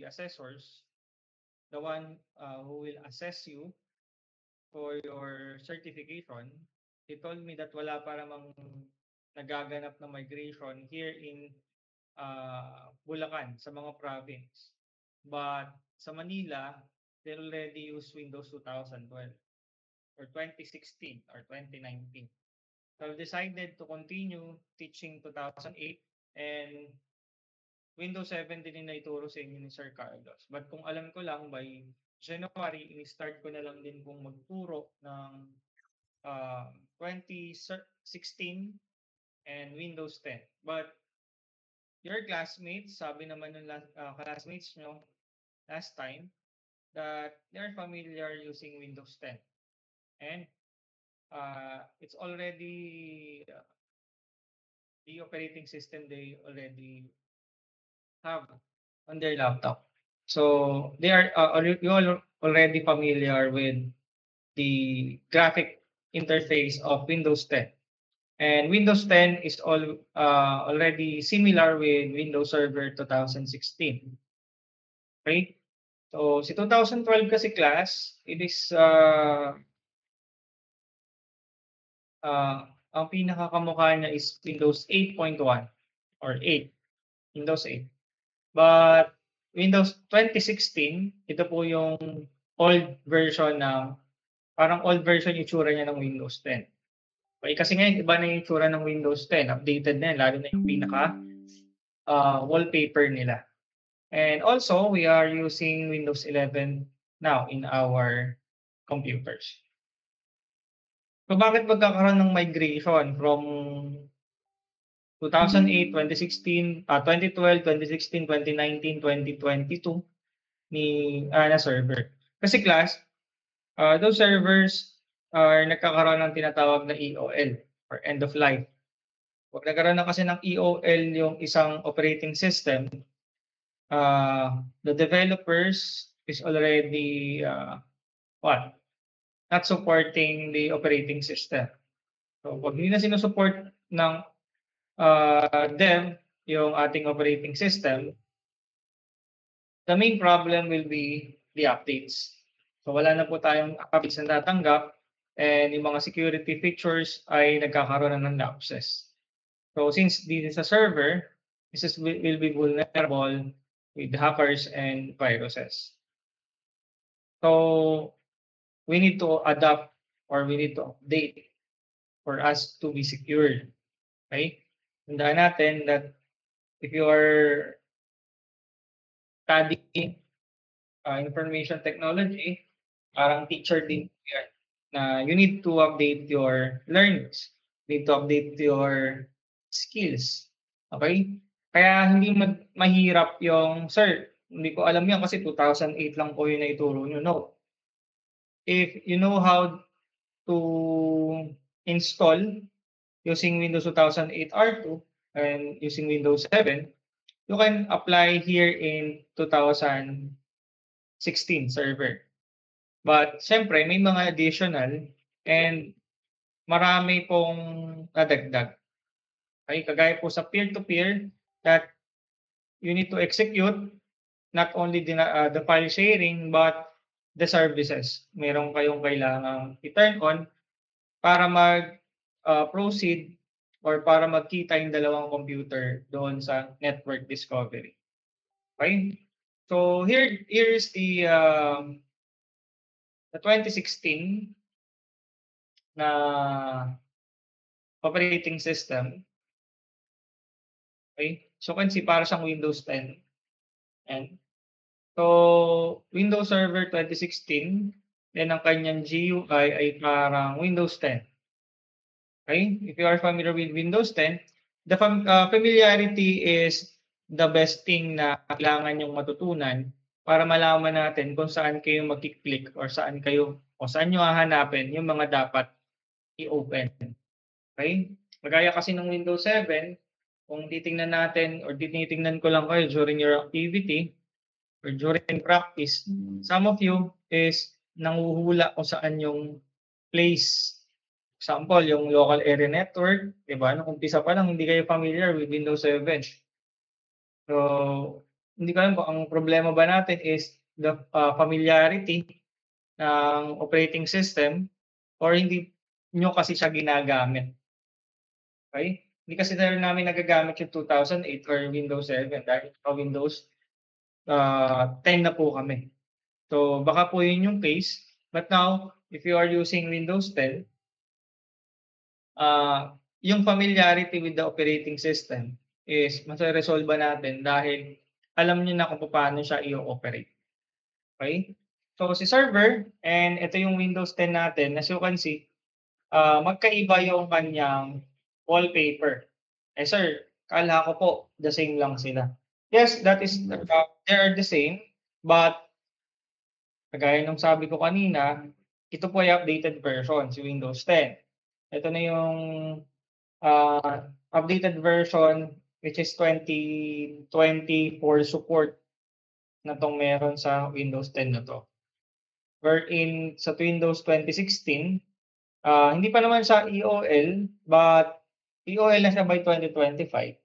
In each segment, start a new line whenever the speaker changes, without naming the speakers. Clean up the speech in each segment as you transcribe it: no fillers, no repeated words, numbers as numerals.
the assessors, the one who will assess you for your certification, he told me that wala pa namang nagaganap na migration here in Bulacan sa mga province. But sa Manila, they already use Windows 2012 or 2016 or 2019. So I've decided to continue teaching 2008 and Windows 7 din yung naituro sa inyo ni Sir Carlos. But kung alam ko lang, by January, ini-start ko na lang din kung magturo ng 2016 and Windows 10. But your classmates, sabi naman ng classmates nyo last time, that they're familiar using Windows 10. And it's already the operating system they already have on their laptop. So they are you all already familiar with the graphic interface of Windows 10. And Windows 10 is already similar with Windows Server 2016. Okay? So si 2012 kasi class, it is ang pinakakamukha niya is Windows 8.1 or 8. Windows 8. But Windows 2016, ito po yung old version ng, parang old version yung itsura niya ng Windows 10. Okay, kasi ngayon iba na yung itsura ng Windows 10, updated na yan, lalo na yung pinaka wallpaper nila. And also, we are using Windows 11 now in our computers. So bakit magkakaroon ng migration from 2008, 2016, 2012, 2016, 2019, 2022 na server? Kasi class, those servers are nagkakaroon ng tinatawag na EOL or end of life. Pag nagkaroon na kasi ng EOL yung isang operating system, the developers is already not supporting the operating system. So pag hindi na sinusupport ng dev yung ating operating system, the main problem will be the updates. So wala na po tayong updates na natanggap and yung mga security features ay nagkakaroon na ng lapses. So since this is a server, this will be vulnerable with hackers and viruses. So we need to adapt or we need to update for us to be secured. Okay? Tandaan natin that if you are studying information technology, parang teacher din yan, na you need to update your learnings. You need to update your skills. Okay? Kaya hindi mahirap yung, sir, hindi ko alam yan kasi 2008 lang po yung naituro nyo. No. If you know how to install using Windows 2008 R2 and using Windows 7, you can apply here in 2016 server. But siyempre, may mga additional and marami pong nadagdag. Okay, kagaya po sa peer-to-peer that you need to execute not only the file sharing but the services. Meron kayong kailangang i-turn on para mag-proceed or para magkita yung dalawang computer doon sa network discovery. Okay? So here is the 2016 na operating system. Okay? So can see para siyang Windows 10. And so Windows Server 2016, then ang kanyang GUI ay parang Windows 10. Okay? If you are familiar with Windows 10, the familiarity is the best thing na kailangan yung matutunan para malaman natin kung saan kayo mag-click or saan nyo hahanapin yung mga dapat i-open. Okay? Magaya kasi ng Windows 7, kung titingnan natin or tinitingnan ko lang kayo during your activity or during practice, some of you is nanguhula kung saan yung place. Example, yung local area network, di ba? Nung umpisa pa lang, hindi kayo familiar with Windows 7. So, hindi ko alam kung ang problema ba natin is the familiarity ng operating system or hindi nyo kasi siya ginagamit. Okay? Hindi kasi namin nagagamit yung 2008 or Windows 7 dahil sa Windows 10 na po kami. So baka po yun yung case. But now, if you are using Windows 10, yung familiarity with the operating system is masaresolve natin dahil alam niyo na kung paano siya i-operate. Okay? So si server, and ito yung Windows 10 natin, as you can see, magkaiba yung kanyang wallpaper. Eh sir, kala ko po the same lang sila. Yes, that is they are the same, but kagaya ng sabi ko kanina, ito po ay updated version, si Windows 10. Ito na yung updated version which is 2024 support na tong meron sa Windows 10 na 'to. Wherein sa Windows 2016, hindi pa naman siya EOL, but EOL na siya by 2025.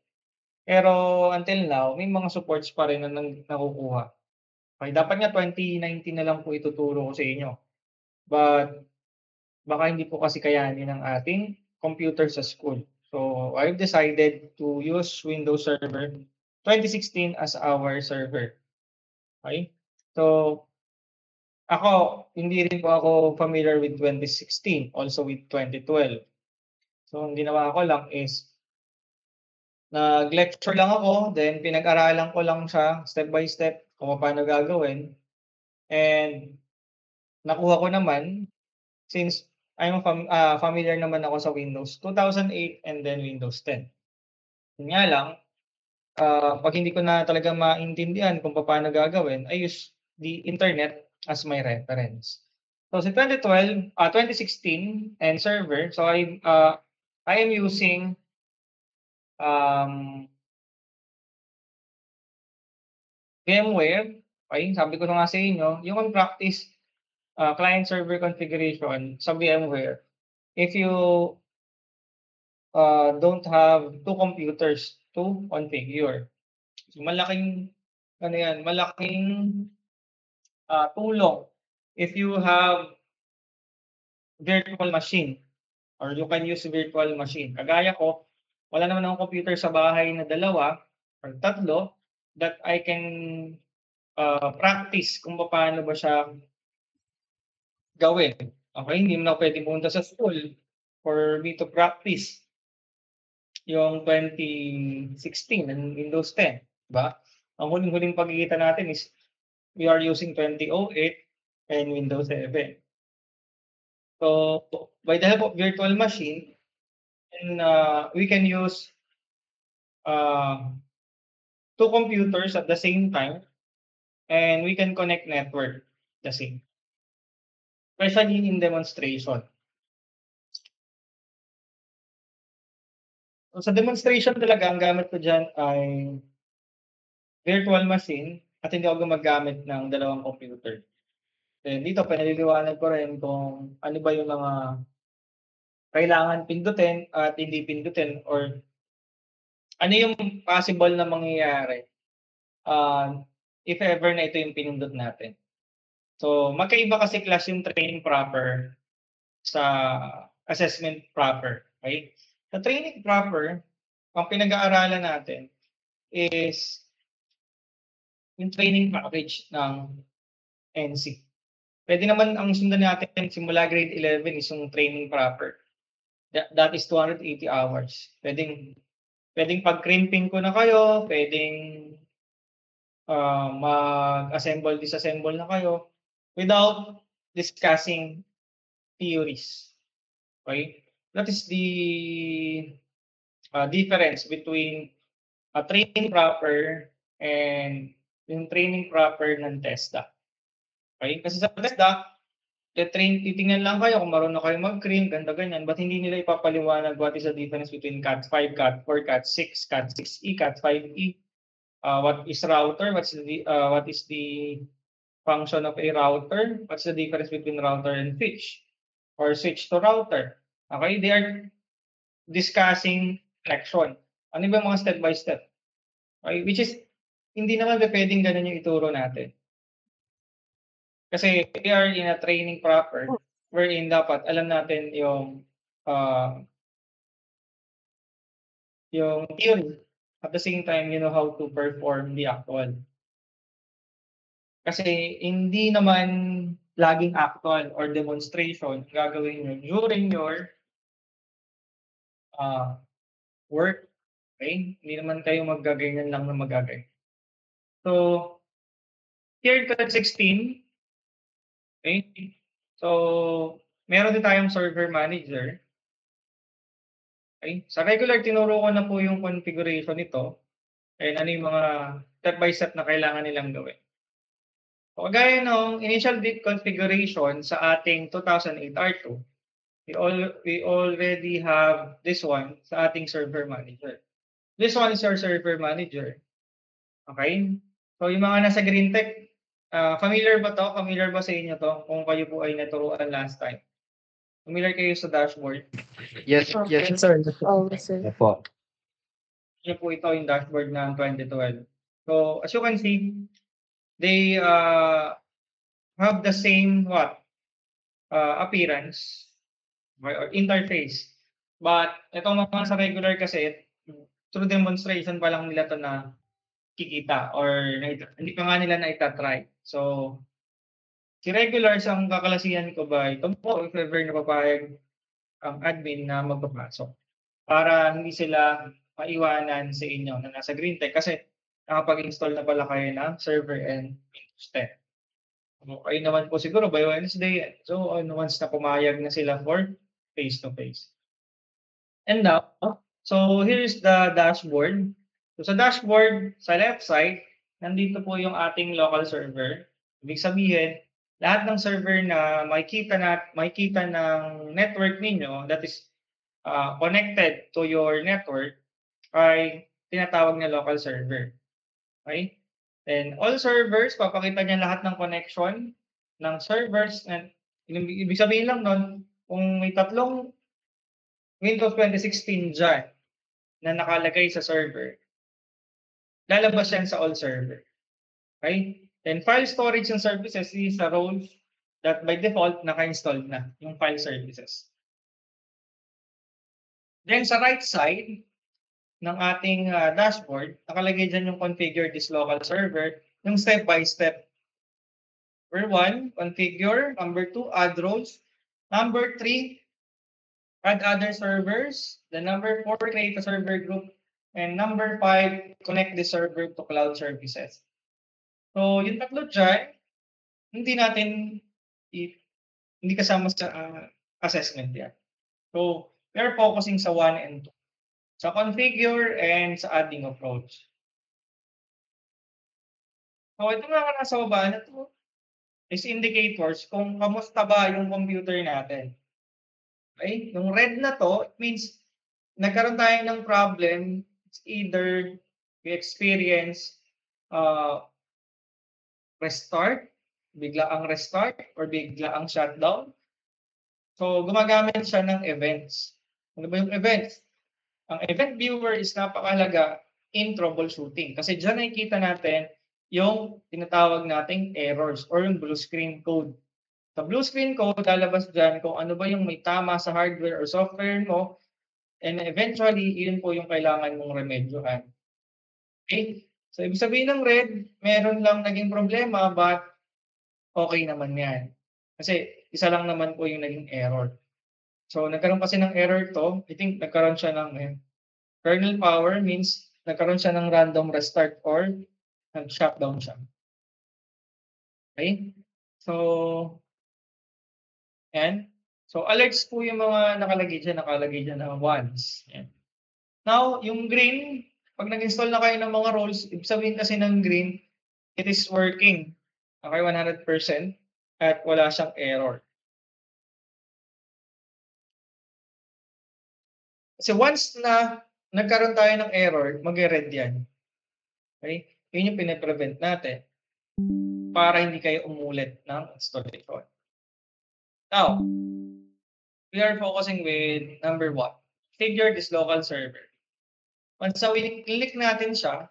Pero until now, may mga supports pa rin na nakukuha. Okay, dapat nga 2019 na lang po ituturo ko sa inyo. But baka hindi po kasi kayanin ng ating computer sa school. So I've decided to use Windows Server 2016 as our server. Okay? So ako, hindi rin po ako familiar with 2016, also with 2012. So ang ginawa ko lang is nag-lecture lang ako, then pinag-aralan ko lang siya step by step kung paano gagawin. And nakuha ko naman since familiar naman ako sa Windows 2008 and then Windows 10. Yun nga lang, 'pag hindi ko na talaga maintindihan kung paano gagawin, I use the internet as my reference. So sa 2016 and server, so I am using VMware. Okay, sabi ko na nga sa inyo, yung practice client server configuration sa VMware, if you don't have two computers to configure. So malaking ano yan, malaking tulong if you have virtual machine or you can use virtual machine. Kagaya ko, wala naman akong computer sa bahay na dalawa or tatlo that I can practice kung paano ba siya gawin. Okay, hindi mo na pwede pumunta sa school for me to practice yung 2016 and Windows 10, ba? Ang huling-huling pagkikita natin is we are using 2008 and Windows 7. So by the help of virtual machine, and we can use two computers at the same time, and we can connect network the same. Especially in demonstration. So sa demonstration talaga, ang gamit ko dyan ay virtual machine at hindi ako gumagamit ng dalawang computer. Then dito, pinaliliwanag ko rin kung ano ba yung mga kailangan pindutin at hindi pindutin or ano yung possible na mangyayari if ever na ito yung pinindot natin. So magkaiba kasi class yung training proper sa assessment proper. Okay? Sa training proper, ang pinag-aaralan natin is yung training package ng NC. Pwede naman ang sundan natin simula grade 11 is yung training proper. That is 280 hours. Pwedeng pag-crimping ko na kayo, pwedeng mag-assemble, disassemble na kayo without discussing theories. Okay? That is the difference between a training proper and yung training proper ng TESDA. Okay? Kasi sa TESDA, titingnan lang kayo kung marunong kayo mag-crimp, ganda ganyan, but hindi nila ipapaliwanag what is the difference between Cat5, Cat4, Cat6, Cat6E, Cat5E, what is router, what is the function of a router, what's the difference between router and switch, or switch to router. Okay, they are discussing connection. Ano ba mga step by step? Okay, which is hindi naman pwedeng ganun yung ituro natin. Kasi we are in a training proper wherein dapat alam natin yung theory. At the same time, you know how to perform the actual. Kasi hindi naman laging actual or demonstration gagawin nyo during your work. Okay? Hindi naman kayo magaganyan lang na magaganyan. So, here code 16. Okay? So, meron din tayong server manager. Okay? Sa regular, tinuro ko na po yung configuration nito and ano yung mga step by step na kailangan nilang gawin. So, kagaya ng initial bit configuration sa ating 2008 R2, we already have this one sa ating server manager. This one is our server manager. Okay? So, yung mga nasa green tech, familiar ba to? Familiar ba sa inyo to? Kung kayo po ay naturuan last time. Familiar kayo sa dashboard?
Yes, yes.
sir.
Oh, sir.
Opo.
Yan po ito yung dashboard ng 2012. So, as you can see, they have the same appearance or interface. But itong mga sa regular kasi, through demonstration pa lang nila to na kikita or hindi pa nga nila na itatry. So, si regular sa kakalasihan ko ba, ito po if ever napapayag ang admin na magpapasok para hindi sila maiwanan sa inyo na nasa green tech kasi nakapag-install na pala kayo ng server and Windows 10. Okay naman po siguro by Wednesday. So, once na pumayag na sila for face-to-face. And now, so here's the dashboard. So sa dashboard, sa left side, nandito po yung ating local server. Ibig sabihin, lahat ng server na makikita ng network ninyo that is connected to your network ay tinatawag na local server. Okay? And all servers, papakita niya lahat ng connection ng servers. And ibig sabihin lang nun, kung may tatlong Windows 2016 dyan na nakalagay sa server, lalabas yan sa all server. Okay? Then file storage and services is a roles that by default naka-installed na yung file services. Then sa right side ng ating dashboard, nakalagay dyan yung configure this local server, yung step by step. Number 1, configure. Number 2, add roles. Number 3, add other servers. Then number 4, create a server group. And number 5, connect the server to cloud services. So, yung tatlo dyan, hindi kasama sa assessment yan. So, we're focusing sa 1 and 2. Sa configure and sa adding of roles. So, ito mga nasa baba na ito is indicators kung kamusta ba yung computer natin. Okay? Yung red na to, it means nagkaroon tayo ng problem. It's either we experience restart, bigla ang restart, or bigla ang shutdown. So, gumagamit siya ng events. Ano ba yung events? Ang event viewer is napakahalaga in troubleshooting. Kasi dyan nakikita natin yung tinatawag nating errors or yung blue screen code. Sa blue screen code, lalabas dyan kung ano ba yung may tama sa hardware or software mo. And eventually, yun po yung kailangan mong remedyohan. Okay? So, ibig sabihin ng red, meron lang naging problema but okay naman yan. Kasi isa lang naman po yung naging error. So, nagkaroon kasi ng error to. I think nagkaroon siya ng kernel power means nagkaroon siya ng random restart or nag-shutdown siya. Okay? So, yan. So, alerts po yung mga nakalagay dyan na ones. Yan. Now, yung green, pag nag-install na kayo ng mga roles, ibig sabihin kasi ng green, it is working. Okay, 100% at wala siyang error. Kasi once na nagkaroon tayo ng error, mag-red yan. Okay? Yun yung pinaprevent natin para hindi kayo umulit ng installation. Now, we are focusing with number 1. Configure this local server. Once na click natin siya,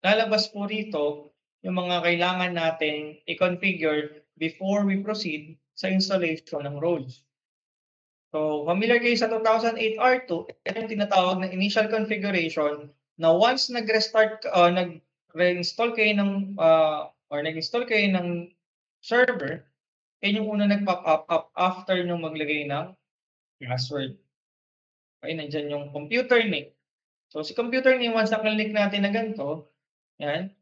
lalabas po rito yung mga kailangan nating i-configure before we proceed sa installation ng roles. So, familiar kayo sa 2008 R2, ito yung tinatawag na initial configuration na once nag-reinstall kayo ng or nag-install kayo ng server, yan yung una nag-pop up after nyo maglagay ng password. Okay, nandyan yung computer name. So, si computer name, once na-click natin na ganito, yan,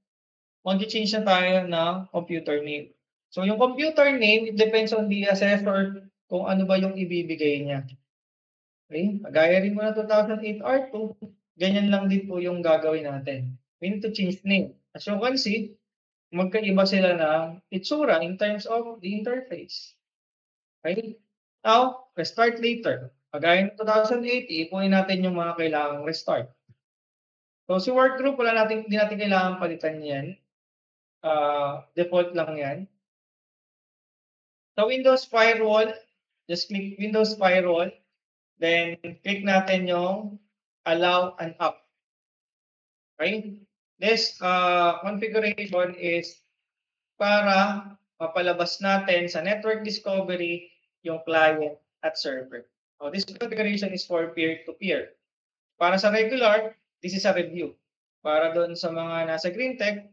mag-change na tayo ng computer name. So, yung computer name, it depends on the assessor kung ano ba yung ibibigay niya. Okay? Gaya rin mo na 2008 R2, ganyan lang din po yung gagawin natin. We need to change name. As you can see, magkaiba sila ng itsura in terms of the interface. Okay? Now, restart later. Kagaya ng 2008, iipunin natin yung mga kailangang restart. So, si workgroup, hindi natin kailangan palitan yan. Default lang yan. Sa Windows Firewall, just click Windows Firewall. Then, click natin yung allow and up. Okay? This configuration is para mapalabas natin sa network discovery yung client at server. So, this configuration is for peer-to-peer. Para sa regular, this is a review. Para doon sa mga nasa GreenTech,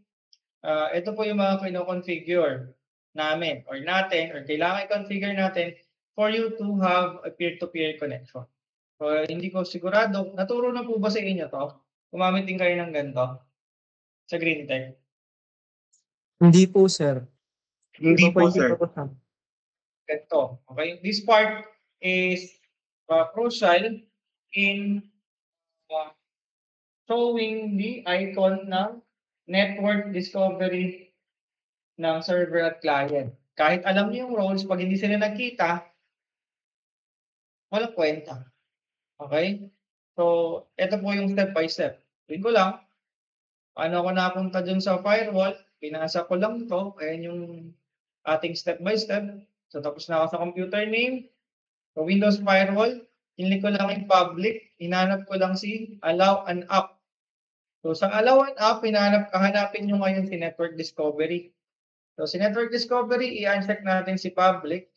ito po yung mga kino-configure namin or natin or kailangan i-configure natin for you to have a peer-to-peer connection. So, hindi ko sigurado, naturo na po ba sa inyo to? Gumamit din kayo ng ganito sa GreenTech?
Hindi po, sir.
Hindi po,
Hindi
sir.
po siya.
Ganito. Okay? This part is crucial in showing the icon ng network discovery ng server at client. Kahit alam niyo yung roles, pag hindi sila nagkita, walang kwenta. Okay? So, ito po yung step by step. Tuwin ko lang, paano ako napunta dun sa firewall, pinasa ko lang to, ayan yung ating step by step. So, tapos na ako sa computer name, sa Windows Firewall, hinili ko lang yung public, hinanap ko lang si allow and up. So, sa allow and up, hahanapin nyo ngayon si network discovery. So, si network discovery, i-uncheck natin si public.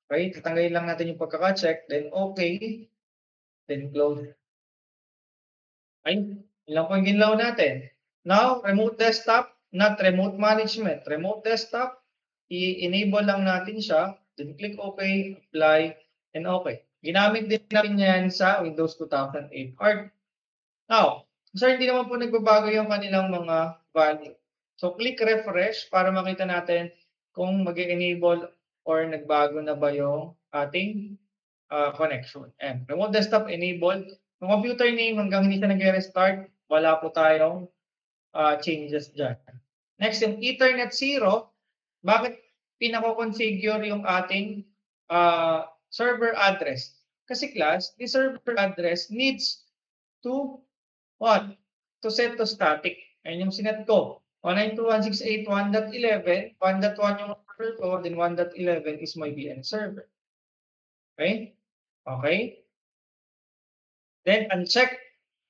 Okay, tatanggalin lang natin yung pagkaka-check, then okay, then close. Okay, ilang po yung ginlaw natin. Now, remote desktop, not remote management. Remote desktop, i-enable lang natin siya, then click OK, apply, and okay. Ginamit din natin yan sa Windows 2008 R. Now, sir, hindi naman po nagbabago yung kanilang mga value. So, click refresh para makita natin kung mag-enable or nagbago na ba yung ating connection. And remote desktop enabled. Yung computer name, hanggang hindi siya nag-restart, wala po tayong changes dyan. Next, yung Ethernet 0, bakit pinako-configure yung ating server address? Kasi class, the server address needs to what? To set to static. Ayun yung sinet ko. 192.168.1.11, 1.1 yung server ko, then 1.11 is my VN server. Okay? Okay? Then uncheck.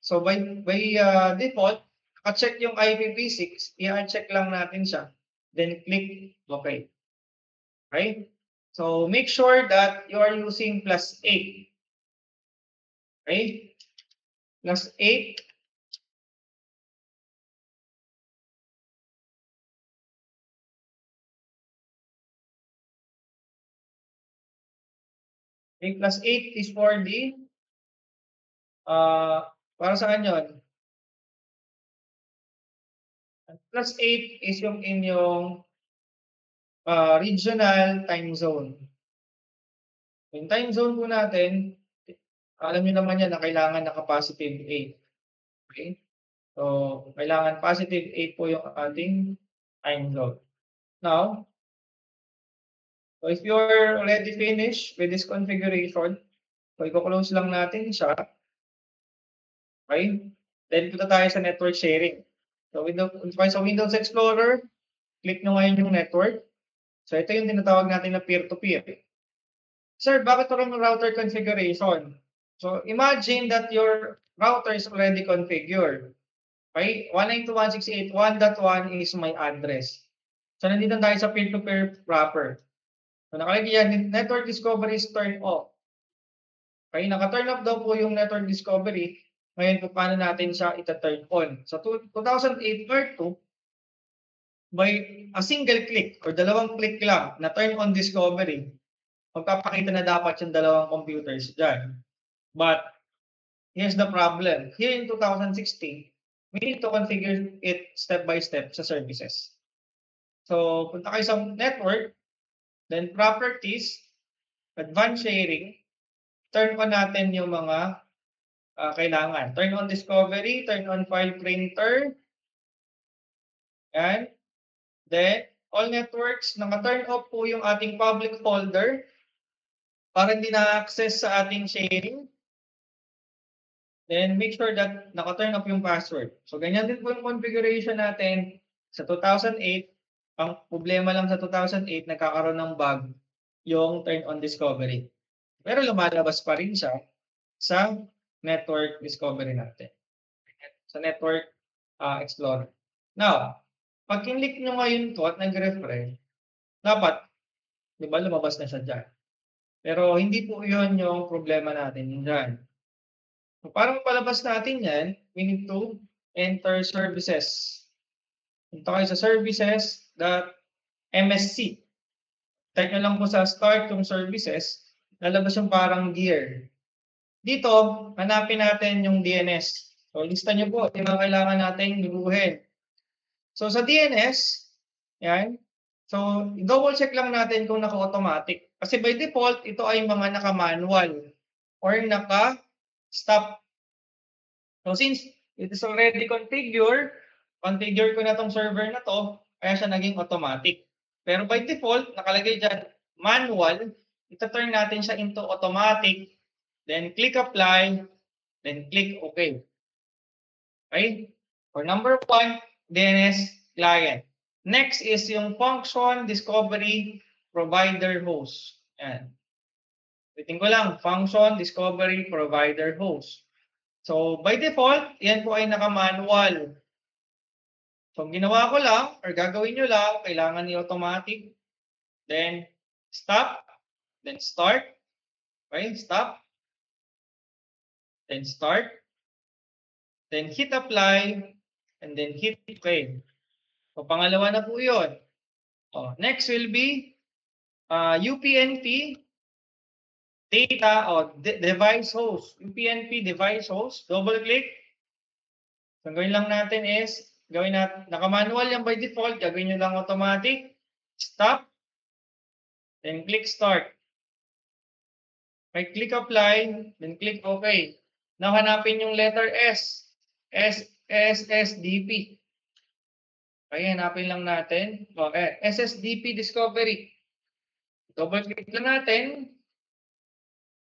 So by default, naka-check yung IPv6, i-uncheck lang natin siya. Then click OK. Okay? So make sure that you are using +8. Okay? +8. Okay, +8 is for the para saan yun? +8 is yung inyong regional time zone. Yung time zone po natin, alam niyo naman yan na kailangan naka-positive 8. Okay? So, kailangan positive 8 po yung ating time zone. Now, so if you're already finished with this configuration, so i-close lang natin siya. Okay? Then punta tayo sa network sharing. So sa Windows Explorer, click nyo ngayon yung network. So ito yung tinatawag natin na peer-to-peer. Sir, bakit parang router configuration? So imagine that your router is already configured. Okay? 192.168.1.1 is my address. So, nandito tayo sa peer-to-peer wrapper. So, nakalagay yan, network discovery is turned off. Okay? Naka-turn off daw po yung network discovery. Ngayon, kung paano natin siya ita-turn on. So, 2008 R2, by a single click or dalawang click lang na turn on discovery, magpapakita na dapat yung dalawang computers dyan. But, here's the problem. Here in 2016, we need to configure it step by step sa services. So, punta kayo sa network, then properties, advanced sharing, turn on natin yung mga kailangan. Turn on discovery, turn on file printer, yan. Then, all networks, naka-turn off po yung ating public folder para hindi na-access sa ating sharing. Then, make sure that naka-turn off yung password. So, ganyan din po yung configuration natin sa 2008. Ang problema lang sa 2008, nagkakaroon ng bug yung turn on discovery. Pero lumalabas pa rin siya sa network discovery natin. Sa network explorer. Now, pag kinlik nyo ngayon to at nag-refresh, dapat, di ba, lumabas na siya dyan. Pero hindi po yun yung problema natin dyan. So, para mapalabas natin yan, we need to enter services. Punta kayo sa services.msc. Type nyo lang po sa start yung services, lalabas yung parang gear. Dito, hanapin natin yung DNS. So, lista nyo po, yung mga kailangan natin guguhin. So, sa DNS, yan. So, double check lang natin kung naka-automatic. Kasi by default, ito ay mga naka-manual or naka-stop. So, since it is already configure ko na tong server na to, kaya siya naging automatic. Pero by default, nakalagay dyan, manual, ita-turn natin siya into automatic, then click apply, then click OK. Okay? For number 1, DNS client. Next is yung function discovery provider host. Yan. Ulitin ko lang, function discovery provider host. So, by default, yan po ay naka-manual. So, ang ginawa ko lang, or gagawin nyo lang, kailangan ni automatic. Then, stop. Then, start. Okay, stop. Then, start. Then, hit apply. And then, hit OK. So, pangalawa na po yun. Next will be UPnP data or device host. UPnP device host. Double click. So, ang gawin lang natin is, naka-manual yan by default, gagawin nyo lang automatic. Stop. Then click start. Okay, click apply, then click OK. Now, hanapin yung letter S. SSDP. Okay, hanapin lang natin. Okay, SSDP discovery. Double click lang natin.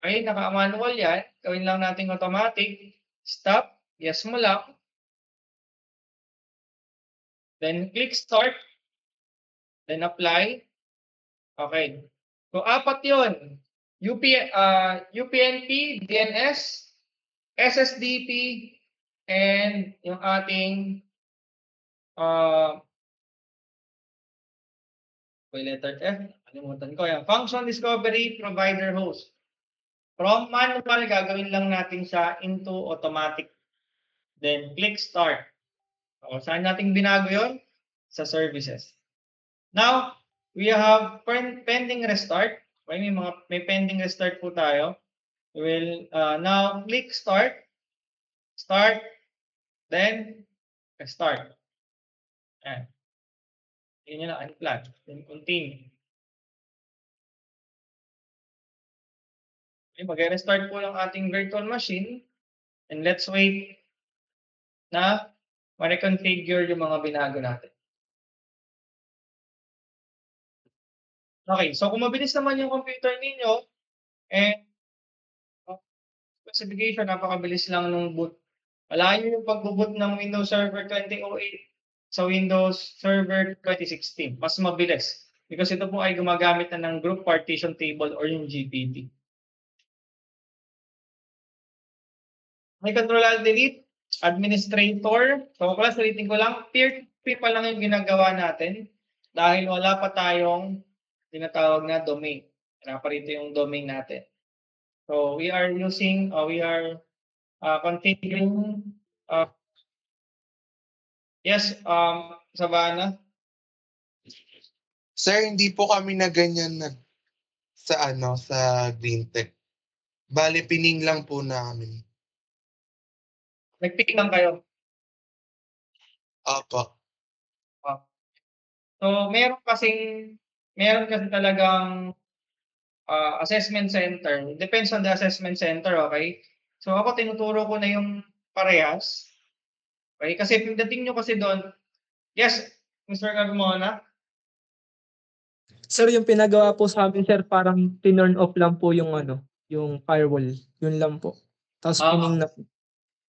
Okay, naka-manual yan. Gawin lang natin automatic. Stop. Yes mo lang. Then click start. Then apply. Okay. So, 4 yun. UPnP, DNS, SSDP, and yung ating letter F. Kalimutan ko. Yung function discovery provider host. From manual, gagawin lang natin siya into automatic. Then click start. So, saan natin binago yun? Sa services. Now, we have pending restart. Okay, may pending restart po tayo. We will now click start. Start. Then, start. Ayan. Yun nyo na, unplug. Then, continue. Okay, mag-restart po ng ating virtual machine. And let's wait na ma-reconfigure yung mga binago natin. Okay, so kung mabilis naman yung computer ninyo, and specification, napakabilis lang nung boot. Alayin nyo yung pag-boot ng Windows Server 2008 sa Windows Server 2016. Mas mabilis. Because ito po ay gumagamit na ng group partition table or yung GPT. May Control-Alt-Delete. administrator. So, class, ulitin ko lang, peer-to-peer pa lang yung ginagawa natin dahil wala pa tayong tinatawag na domain. Wala pa rito yung domain natin. So, we are continuing, yes, Savannah.
Sir, hindi po kami na ganyan sa Green Tech. Bale, pining lang po namin.
Nag-pick lang kayo.
Opo.
So, meron kasi talagang assessment center. Depends on the assessment center, okay? So, ako tinuturo ko na yung parehas. Okay? Kasi pagdating nyo kasi doon, yes, Mr. Carmona?
Sir, yung pinagawa po sa amin, sir, parang tinurn off lang po yung yung firewall. Yun lang po. Tapos pining na po.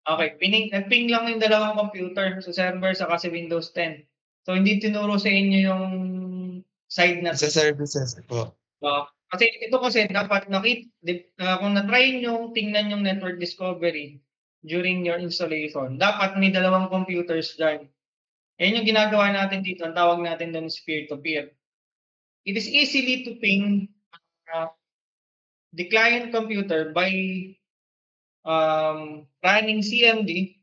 Okay, nag-ping lang yung dalawang computer sa server sa kasi Windows 10. So, hindi tinuro sa inyo yung side na
Sa services po.
kasi ito kasi dapat kung na-try nyo tingnan yung network discovery during your installation, dapat may dalawang computers dyan. Yan yung ginagawa natin dito, ang tawag natin doon is peer-to-peer. It is easily to ping the client computer by running CMD,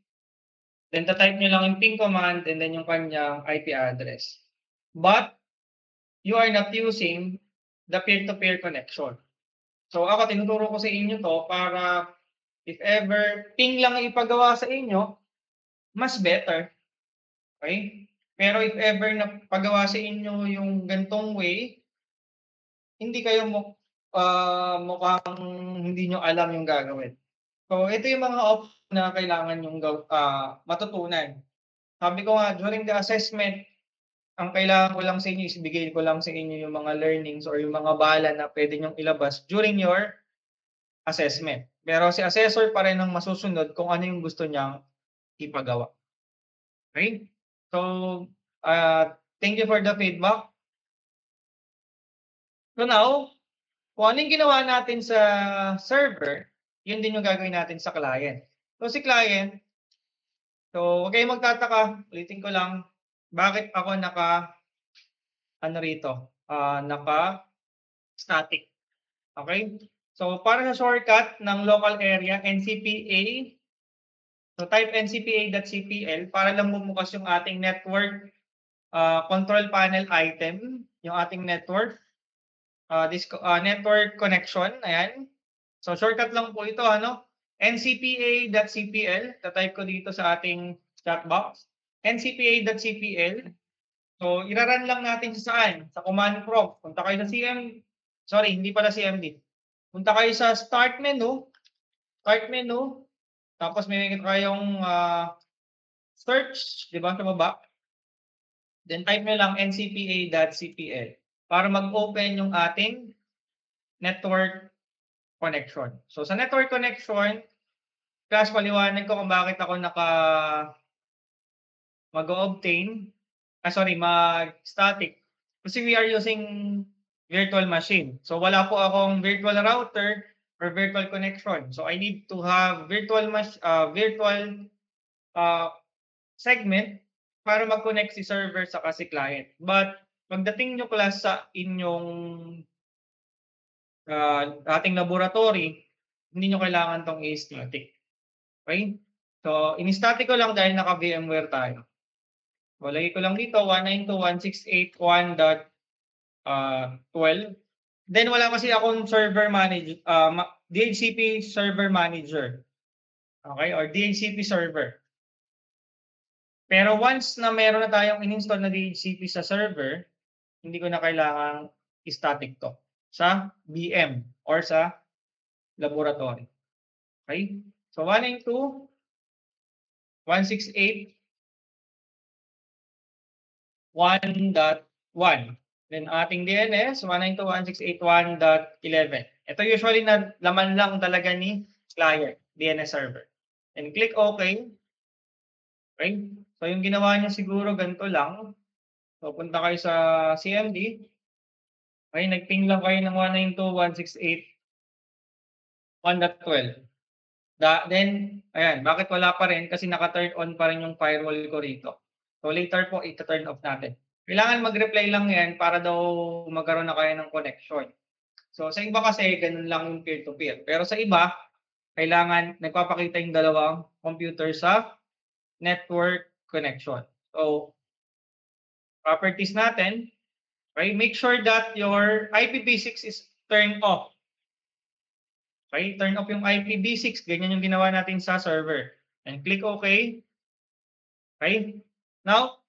then type nyo lang yung ping command and then yung kanyang IP address. But you are not using the peer-to-peer connection. So ako tinuturo ko sa inyo to para if ever ping lang ipagawa sa inyo, mas better. Okay? Pero if ever na pagawa sa inyo yung gantong way, hindi kayo mukhang hindi nyo alam yung gagawin. So ito yung mga options na kailangan yung matutunan. Sabi ko nga, during the assessment, ang kailangan ko lang sa inyo is bigay ko lang sa inyo yung mga learnings or yung mga bala na pwede nyong ilabas during your assessment. Pero si assessor pa rin ang masusunod kung ano yung gusto niyang ipagawa. Okay? So, thank you for the feedback. So now, kung ano yung ginawa natin sa server, yun din yung gagawin natin sa client. So si client, so huwag kayong magtataka, ulitin ko lang, bakit ako naka-static. Okay? So para sa shortcut ng local area, NCPA, so type ncpa.cpl para lang bumukas yung ating network control panel item, yung ating network. Network connection, ayan. So shortcut lang po ito, ncpa.cpl, type ko dito sa ating chat box, ncpa.cpl. So iraran lang natin sa saan? Sa command prompt. Punta kayo sa hindi pala CMD. Punta kayo sa start menu, tapos may kayong search, di ba, sa baba. Then type nyo lang ncpa.cpl para mag-open yung ating network connection. So sa network connection, class, paliwanag ko kung bakit ako mag-static. Kasi we are using virtual machine. So wala po akong virtual router or virtual connection. So I need to have virtual segment para mag-connect si server sa kasi client. But pagdating nyo class sa inyong ating laboratory, hindi nyo kailangan tong i-static. Okay? So, in-static ko lang dahil naka-VMware tayo. So, lagay ko lang dito 192.168.1.12. Then, wala kasi akong server manager, DHCP server manager. Okay? Or DHCP server. Pero once na meron na tayong in-install na DHCP sa server, hindi ko na kailangang static to sa VM or sa laboratory. Okay? So 192.168.1.1. Then ating DNS 192.168.1.11. Ito usually na laman lang talaga ni client, DNS server. And click OK. Okay? So yung ginawa niyo siguro ganito lang. So punta kayo sa CMD. Okay, nag-ping lang kayo ng 192.168.1.12. Then, ayan, bakit wala pa rin? Kasi naka-turn on pa rin yung firewall ko rito. So later po, ita-turn off natin. Kailangan mag-reply lang yan para daw magkaroon na kayo ng connection. So sa iba kasi, ganun lang yung peer-to-peer. Pero sa iba, kailangan nagpapakita yung dalawang computer sa network connection. So, properties natin, okay, make sure that your IPv6 is turned off. Okay, turn off yung IPv6. Ganyan yung ginawa natin sa server. And click OK. Okay. Now,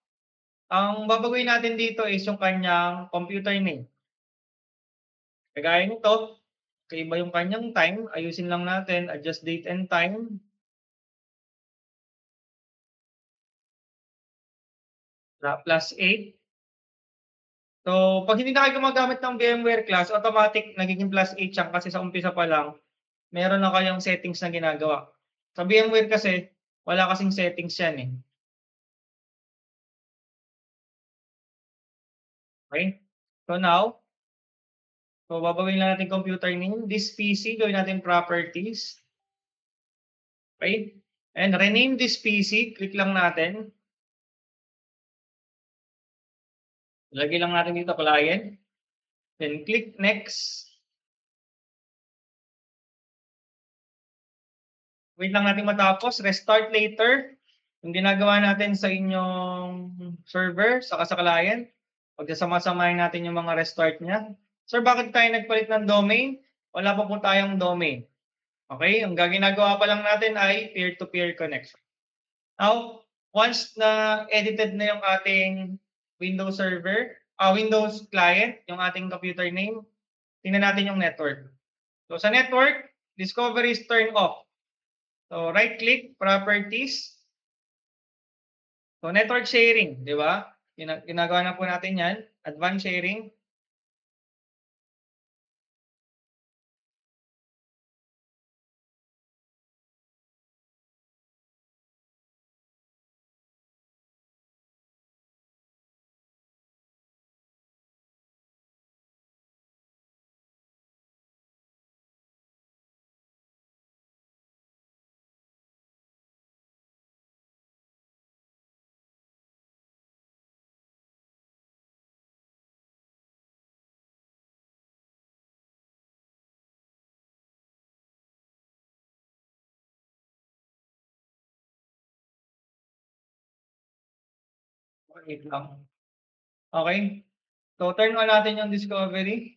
ang babaguhin natin dito is yung kanyang computer name. Kagaya nito, kaiba yung kanyang time. Ayusin lang natin. Adjust date and time. +8. So, pag hindi na kayo gumagamit ng VMware class, automatic nagiging +8 siya kasi sa umpisa pa lang, meron na kayong settings na ginagawa. Sa VMware kasi, wala kasing settings yan eh. Okay? So now, babawin lang natin computer name. This PC, gawin natin properties. Okay? And rename this PC. Click lang natin. Lagay lang natin dito client. Then click next. Wait lang natin matapos. Restart later. Yung ginagawa natin sa inyong server, saka sa client. Pagsasama-samahin natin yung mga restart niya. Sir, bakit tayo nagpalit ng domain? Wala pa po tayong domain. Okay? Ang ginagawa pa lang natin ay peer-to-peer connection. Now, once na edited na yung ating Windows server, Windows client, yung ating computer name, tingnan natin yung network. So sa network, discovery is turned off. So right-click, properties. So network sharing, di ba? Ginagawa na po natin yan. Advanced sharing. Wait lang. Okay. So turn on natin yung discovery.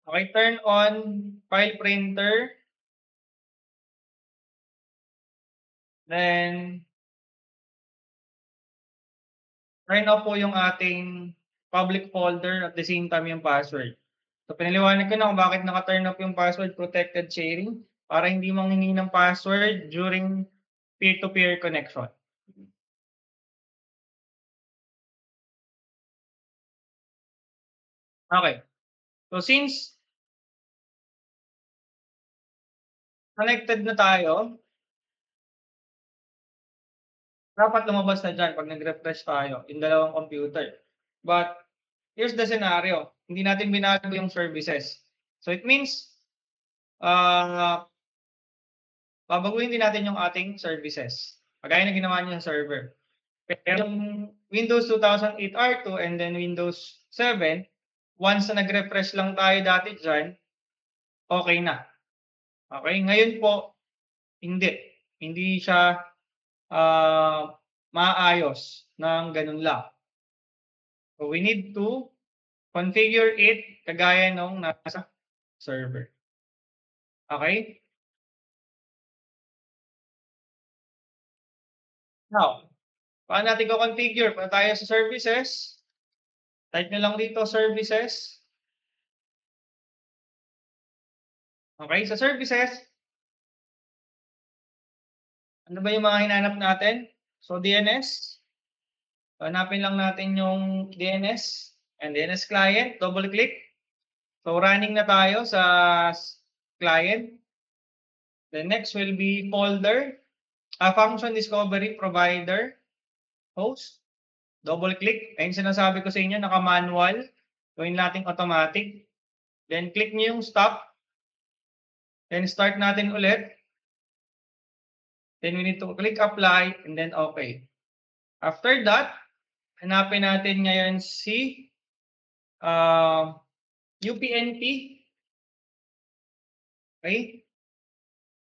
Okay, turn on file printer. Then, turn off po yung ating public folder at the same time yung password. So, pinaliwanag ko na kung bakit naka-turn off yung password protected sharing para hindi manghingi ng password during peer-to-peer connection. Okay. So, since connected na tayo, dapat lumabas na dyan pag nag-refresh tayo yung dalawang computer. But, here's the scenario. Hindi natin binago yung services. So, it means, babaguhin din natin yung ating services. Kagaya na ginawa niyo sa server. Pero yung Windows 2008 R2 and then Windows 7, once na nag-refresh lang tayo dati dyan, okay na. Okay? Ngayon po, hindi. Hindi siya maayos ng ganun lang. So we need to configure it kagaya nung nasa server. Okay? Now, paano natin ko-configure? Punta tayo sa services. Type nyo lang dito services. Okay, sa services, ano ba yung mga hinanap natin? So DNS. Hanapin lang natin yung DNS and DNS client. Double click. So running na tayo sa client. The next will be folder. Function discovery provider. Host. Double click. Ayun sinasabi ko sa inyo, naka-manual. Gawin natin automatic. Then click nyo yung stop. Then start natin ulit. Then we need to click apply and then okay. After that, hanapin natin ngayon si UPnP. Okay?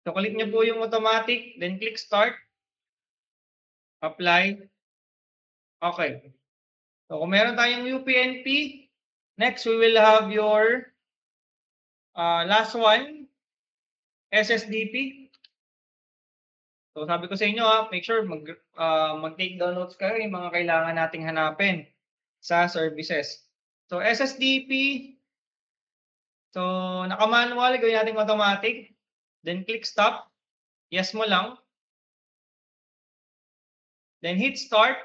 So click nyo po yung automatic, then click start. Apply. Okay. So kung meron tayong UPnP, next we will have your last one, SSDP. So sabi ko sa inyo make sure mag-take down notes kayo yung mga kailangan nating hanapin sa services. So SSDP, so naka-manual, gawin natin automatic. Then click stop. Yes mo lang. Then hit start.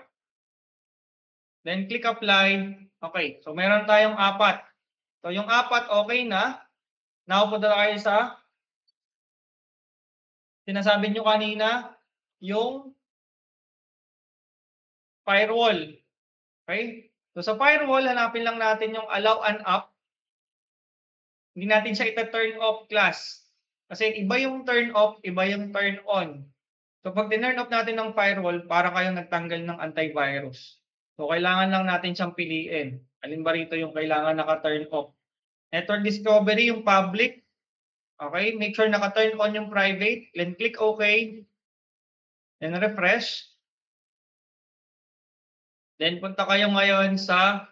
Then click apply. Okay, so meron tayong 4. So yung 4 okay na. Now punta tayo sa sinasabi nyo kanina, yung firewall. Okay? So sa firewall, hanapin lang natin yung allow and up. Hindi natin siya ita-turn off class. Kasi iba yung turn off, iba yung turn on. So pag tinurn off natin ng firewall, para kayong nagtanggal ng antivirus. So kailangan lang natin siyang piliin. Alin ba rito yung kailangan naka-turn off? Network discovery, yung public. Okay, make sure naka-turn on yung private. Then click OK. Then refresh. Then punta kayo ngayon sa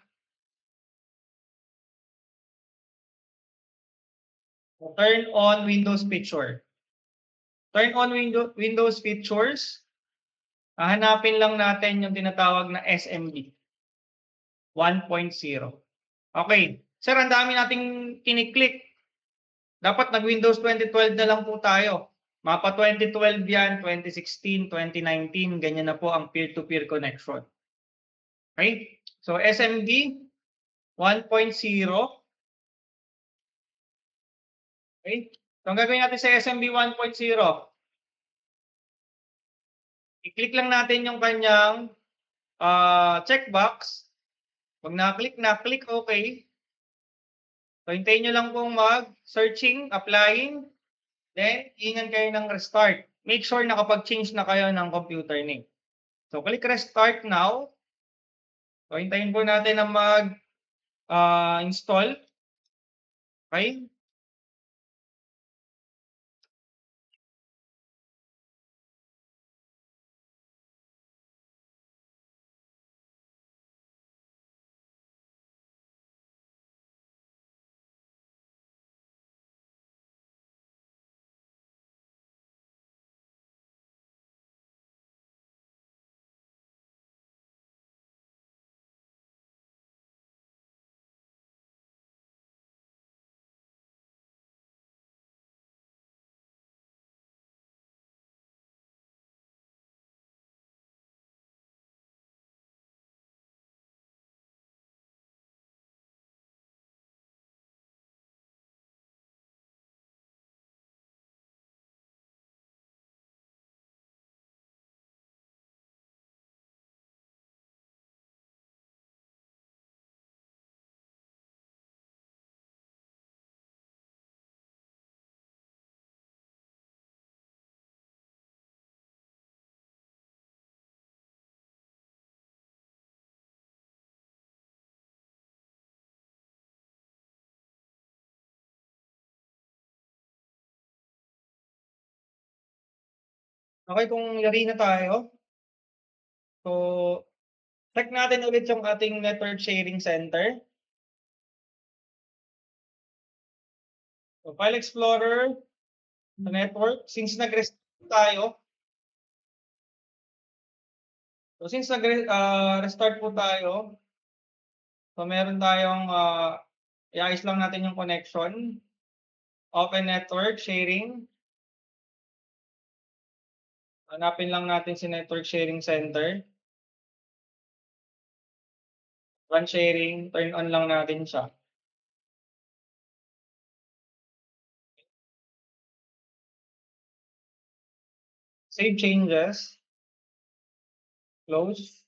turn on Windows feature. Turn on Windows features. Hahanapin lang natin yung tinatawag na SMB 1.0. Okay. Sir, ang dami nating kiniklik. Dapat nag-Windows 2012 na lang po tayo. Mapa 2012 yan, 2016, 2019, ganyan na po ang peer-to-peer connection. Okay? So, SMB 1.0. Okay? So, ang gagawin natin sa SMB 1.0, i-click lang natin yung kanyang checkbox. Pag na-click na, click OK. So, hintayin nyo lang kung mag-searching, applying, then, ingan kayo ng restart. Make sure nakapag-change na kayo ng computer name. So, click restart now. So, hintayin po natin na mag-install. Okay? Okay, kung yari na tayo. So, check natin ulit yung ating network sharing center. So, File Explorer, sa network, since nag-restart tayo. So, since nag-restart po tayo, so meron tayong, iayos lang natin yung connection. Open network sharing. Hanapin lang natin si network sharing center. Run sharing, turn on lang natin siya. Save changes. Close.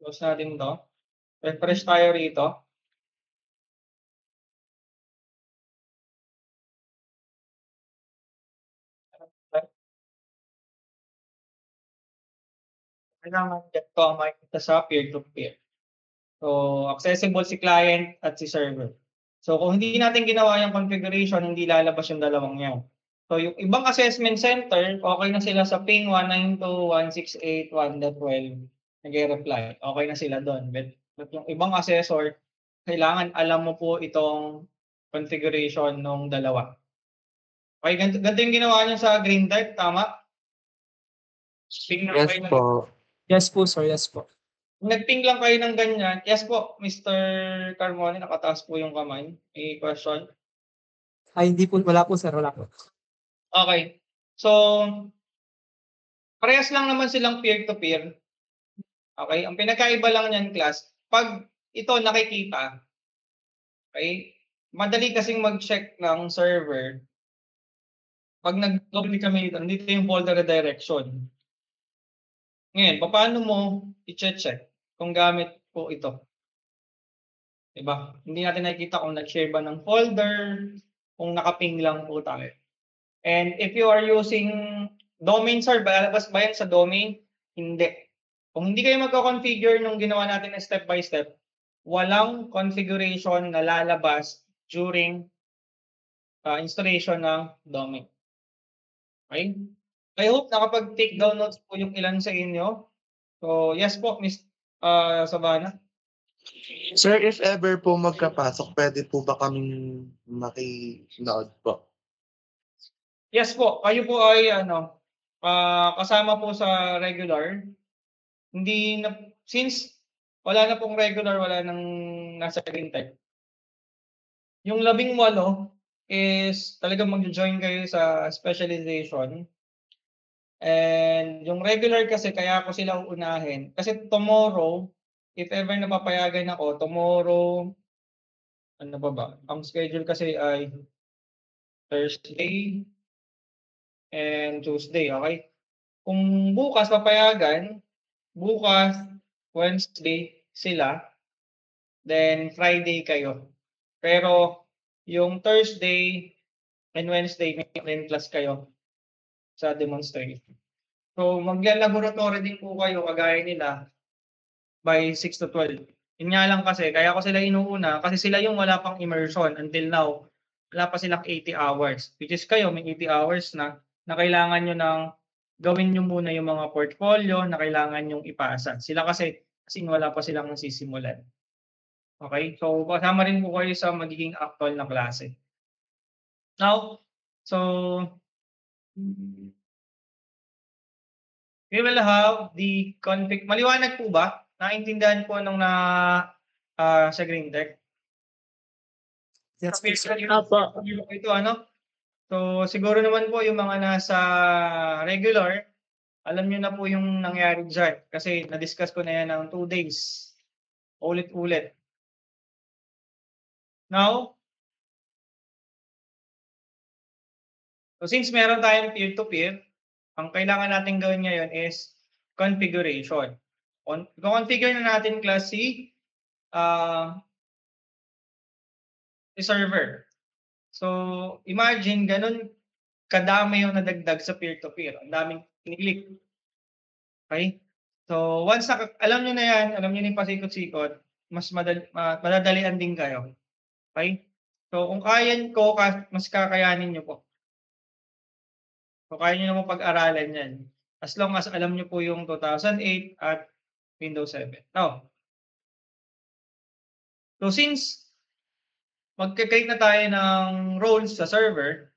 Close natin to. Refresh tayo rito. kailangan get common sa peer-to-peer. So, accessible si client at si server. So, kung hindi natin ginawa yung configuration, hindi lalabas yung dalawang yan. So, yung ibang assessment center, okay na sila sa ping 192.168.1.12. Nag-reply. Okay na sila doon. But yung ibang assessor, kailangan alam mo po itong configuration ng dalawa. Okay, ganito yung ginawa nyo sa Green Type, tama? Ping lang
Yes
kayo ng-
po.
Yes po, sir. Yes po.
Kung nag-ping lang kayo ng ganyan, yes po, Mr. Carmona, nakataas po yung kamay. May question?
Ay, hindi po. Wala po, sir. Wala po.
Okay. So, parehas lang naman silang peer-to-peer. Okay? Ang pinagkaiba lang niyan, class, pag ito nakikita, okay, madali kasing mag-check ng server. Pag nag-login kami dito, nandito yung folder redirection. Ngayon, paano mo i-check kung gamit po ito? Diba? Hindi natin nakikita kung nag-share ba ng folder, kung nakaping lang po tayo. And if you are using domain, sir, lalabas ba yan sa domain? Hindi. Kung hindi kayo magko-configure nung ginawa natin na step by step, walang configuration na lalabas during installation ng domain. Okay? I hope nakapag-take down notes po yung ilan sa inyo. So, yes po, Miss Savannah.
Sir, if ever po magkapasok, pwede po ba kaming makinood po?
Yes po, kayo po ay kasama po sa regular. Hindi na, since wala na pong regular, wala nang nasa Green Type. Yung 18 is talagang mag-join kayo sa specialization. And yung regular kasi, kaya ako sila uunahin. Kasi tomorrow, if ever napapayagan ako, tomorrow, ano ba? Ang schedule kasi ay Thursday and Tuesday, okay? Kung bukas papayagan, bukas, Wednesday sila, then Friday kayo. Pero yung Thursday and Wednesday, may class kayo sa demonstration. So, magla-laboratory din po kayo kagaya nila by 6 to 12. Yun nga lang kasi, kaya ko sila inuuna kasi sila yung wala pang immersion until now. Wala pa silang 80 hours. Which is kayo, may 80 hours na kailangan nyo ng gawin nyo muna yung mga portfolio na kailangan nyong ipasa. Sila kasi wala pa silang nasisimulan. Okay? So, kasama rin po kayo sa magiging actual na klase. Now, so, we will have the config. Maliwanag po ba? Naintindihan po nung sa Green Tech?
Yes, po, sir.
Ito So, siguro naman po yung mga nasa regular, alam nyo na po yung nangyari dyan. Kasi na-discuss ko na yan ng 2 days. Ulit-ulit. Now, so since meron tayong peer-to-peer, ang kailangan natin gawin ngayon is configuration. I-configure na natin class si server. So, imagine ganun kadami yung nadagdag sa peer-to-peer. Ang daming kiniklik. Okay? So, once alam nyo na yan, alam nyo na yung pasikot-sikot, mas madadalian din kayo. Okay? So, kung kaya ko, mas kakayanin nyo po. So, kaya nyo naman pag-aralan yan. As long as alam nyo po yung 2008 at Windows 7. Now, so since magkakreate na tayo ng roles sa server,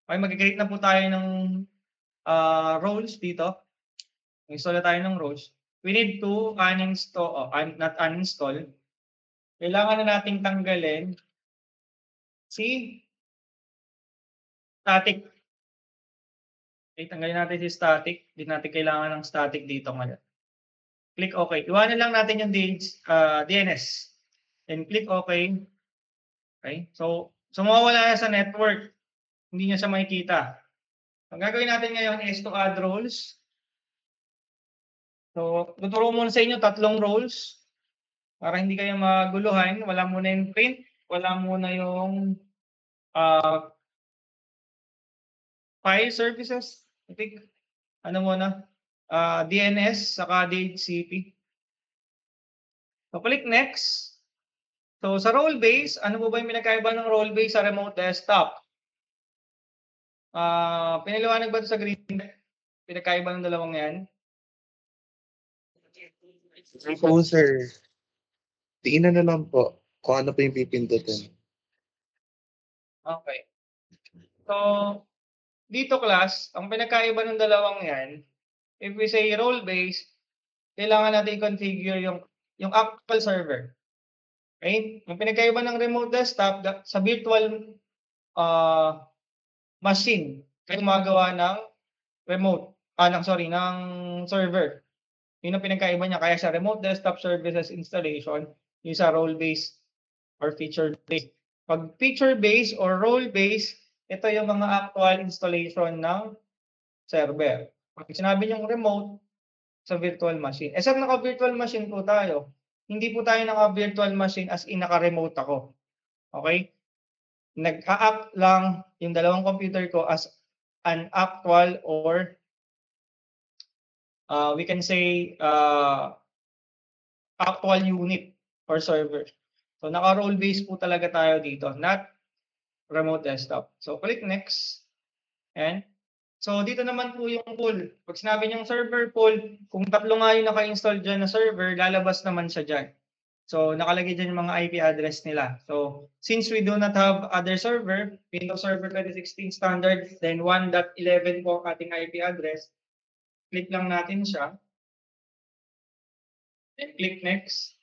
okay, magkakreate na po tayo ng roles dito. Install na tayo ng roles. We need to uninstall, not uninstall. Kailangan na nating tanggalin si static. Okay, tanggalin natin si static. Hindi natin kailangan ng static dito ngayon. Click OK. Iwanan lang natin yung DNS. Then click OK. Okay? So mawawala na sa network. Hindi niya siya makikita. Ang gagawin natin ngayon is to add roles. So, tuturo muna sa inyo 3 roles para hindi kayo maguluhan. Wala muna yung print. Wala muna yung file services. I think, ano muna? DNS, saka DHCP. So, click next. So, sa role-based, ano po ba yung pinagkaiba ng role-based sa remote desktop? Pinaliwanag ba ito sa green? Pinagkaiba ng dalawang yan?
Oo, sir. Tingnan na lang po kung ano po yung pipindutin.
Okay. So, dito class, ang pinagkaiba ng dalawang yan, if we say role-based, kailangan natin i-configure yung actual server. Okay? Yung pinagkaiba ng remote desktop, sa virtual machine, kayo gumagawa ng remote, ng server. Yun ang pinagkaiba niya. Kaya sa remote desktop services installation, yung sa role-based or feature-based. Pag feature-based or role-based, ito yung mga actual installation ng server. Pag sinabi niyong remote, sa virtual machine. Sa naka-virtual machine po tayo, hindi po tayo naka-virtual machine as in naka-remote ako. Okay? Nag-a-act lang yung dalawang computer ko as an actual or we can say actual unit or server. So naka-role based po talaga tayo dito, not remote desktop. So click next. And so dito naman po yung pool. Pag sinabi niyong server pool, kung tatlo nga yung naka-install dyan na server, lalabas naman siya dyan. So nakalagay dyan yung mga IP address nila. So since we do not have other server, Windows Server 2016 standard, then 1.11 po ang ating IP address, click lang natin siya. Then click next.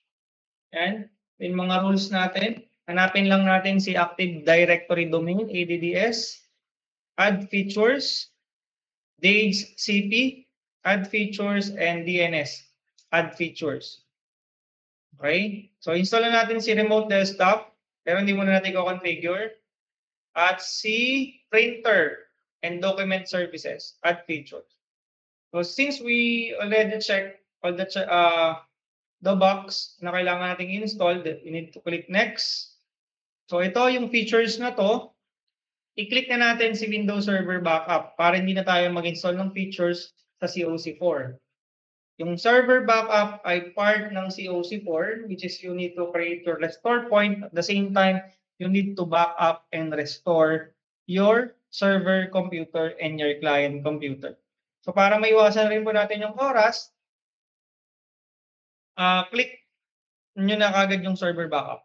And yung mga rules natin, hanapin lang natin si Active Directory Domain, ADDS, add features, DHCP, add features, and DNS, add features. Okay? So install na natin si remote desktop, pero hindi muna natin i-configure. At si printer and document services, add features. So since we already checked all the box na kailangan nating install, we need to click next. So ito yung features na to, i-click na natin si Windows Server Backup para hindi na tayo mag-install ng features sa COC4. Yung server backup ay part ng COC4, which is you need to create your restore point. At the same time, you need to back up and restore your server computer and your client computer. So para maiwasan rin po natin yung oras, click nyo na kagad yung server backup.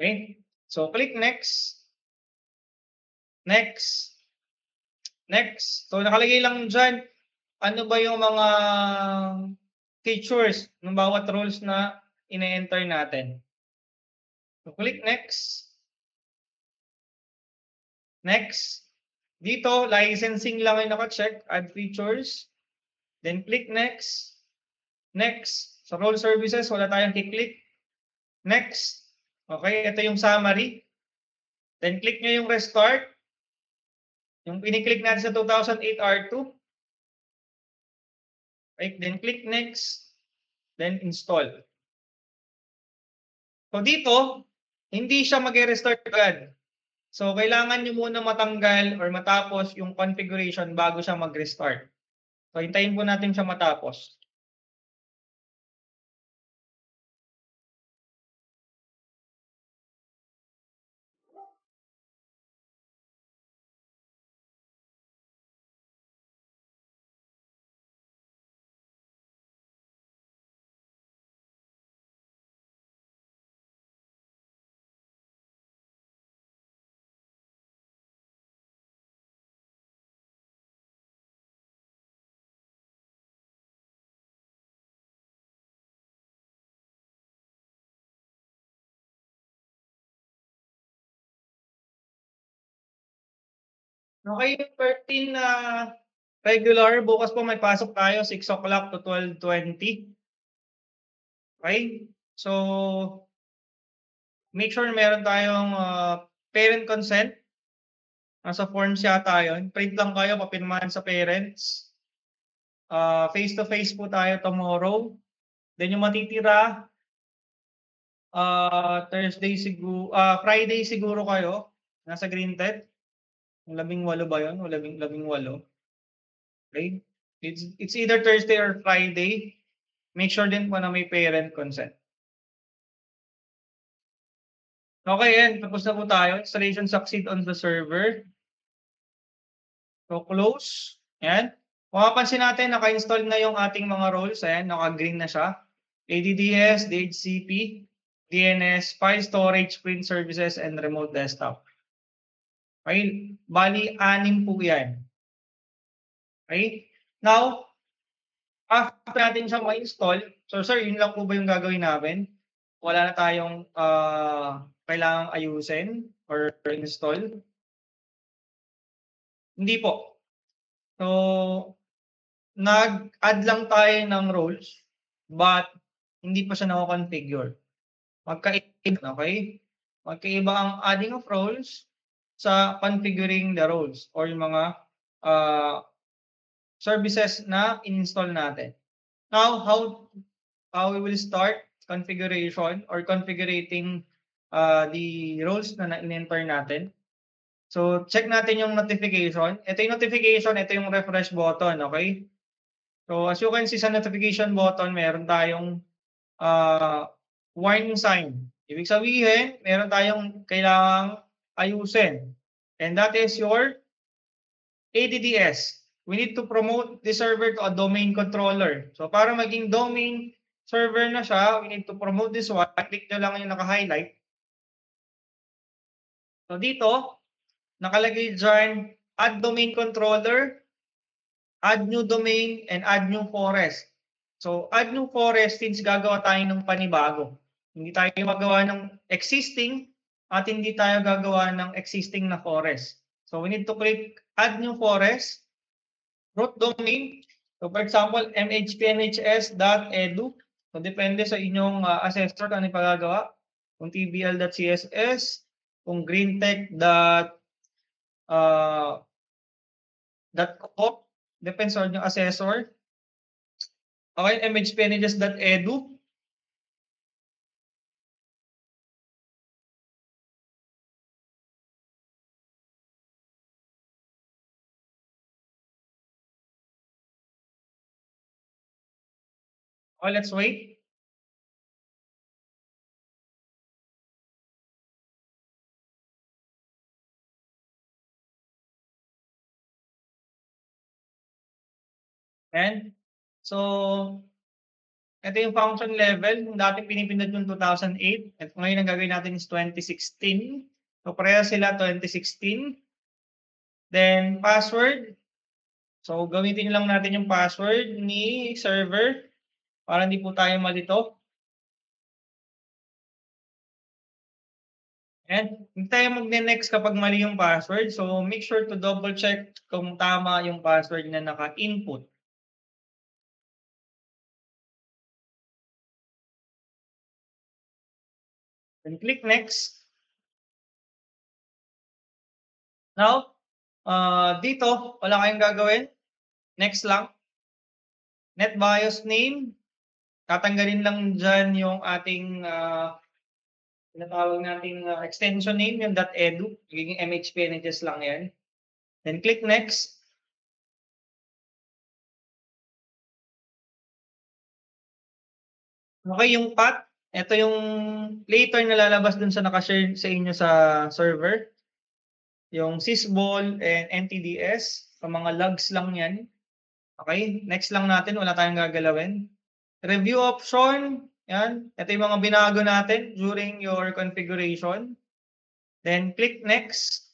Okay? So click next. Next. Next. So nakalagay lang dyan, ano ba yung mga features ng bawat roles na ine-enter natin. So click next. Next. Dito, licensing lang yung naka-check, add features. Then click next. Next. Sa role services, wala tayong kiklik. Next. Okay, ito yung summary. Then click nyo yung restart. Yung piniklik natin sa 2008 R2. Okay, then click next. Then install. So dito, hindi siya mag-restart agad. So kailangan nyo muna matanggal or matapos yung configuration bago siya mag-restart. So hintayin po natin siya matapos. Okay, 13 na regular. Bukas po may pasok tayo, 6 o'clock to 12:20. Okay? So, make sure meron tayong parent consent. Nasa forms yata yun. Print lang kayo, papirmahan sa parents. Face-to-face po tayo tomorrow. Then yung matitira, Friday siguro kayo, nasa Green Ted. 18 ba yun? O 18? Okay? It's either Thursday or Friday. Make sure din po na may parent consent. Okay, yan. Tapos na po tayo. Installation succeed on the server. So, close. Yan. Mapapansin natin, naka-install na yung ating mga roles. Ayan, naka-green na siya. ADDS, DHCP, DNS, File Storage, Print Services, and Remote Desktop. Okay? Bali, 6 po yan. Okay? Now, after natin siya ma-install, so sir, yun lang po ba yung gagawin namin? Wala na tayong kailangang ayusin or install? Hindi po. So, nag-add lang tayo ng roles, but hindi pa siya nako-configure. Magkaiba, okay? Magkaiba ang adding of roles sa configuring the roles or yung mga services na in-install natin. Now, how we will start configuration or configuring the roles na in-enter natin. So, check natin yung notification. Ito yung notification, ito yung refresh button, okay? So, as you can see sa notification button, meron tayong warning sign. Ibig sabihin, meron tayong kailangang ayusin. And that is your ADDS. We need to promote the server to a domain controller. So, para maging domain server na siya, we need to promote this one. Click nyo lang yung naka-highlight. So, dito, nakalagay dyan, add domain controller, add new domain, and add new forest. So, add new forest since gagawa tayo ng panibago. Hindi tayo magawa ng existing at hindi tayo gagawa ng existing na forest. So, we need to click add new forest, root domain. So, for example, mhpnhs.edu. So, depende sa inyong assessor kung ano yung pagagawa. Kung tbl.css, kung greentech.com, depends on yung assessor. Okay, mhpnhs.edu. Okay, let's wait. And so, ito yung function level. Yung dating pinipindot yung 2008. At ngayon ang gagawin natin is 2016. So, pareha sila 2016. Then, password. So, gamitin lang natin yung password ni server para hindi po tayo malito. And hindi tayo magne-next kapag mali yung password. So, make sure to double check kung tama yung password na naka-input. Then click next. Now, dito, wala kayong gagawin. Next lang. NetBIOS name. Tatanggalin lang dyan yung ating tinatawag nating extension name, yung .edu. Magiging mhpnhs lang yan. Then click next. Okay, yung path. Ito yung later na lalabas dun sa nakashare sa inyo sa server. Yung sysball and ntds. Sa mga logs lang yan. Okay, next lang natin. Wala tayong gagalawin. Review option. Yan. Ito yung mga binago natin during your configuration. Then click next.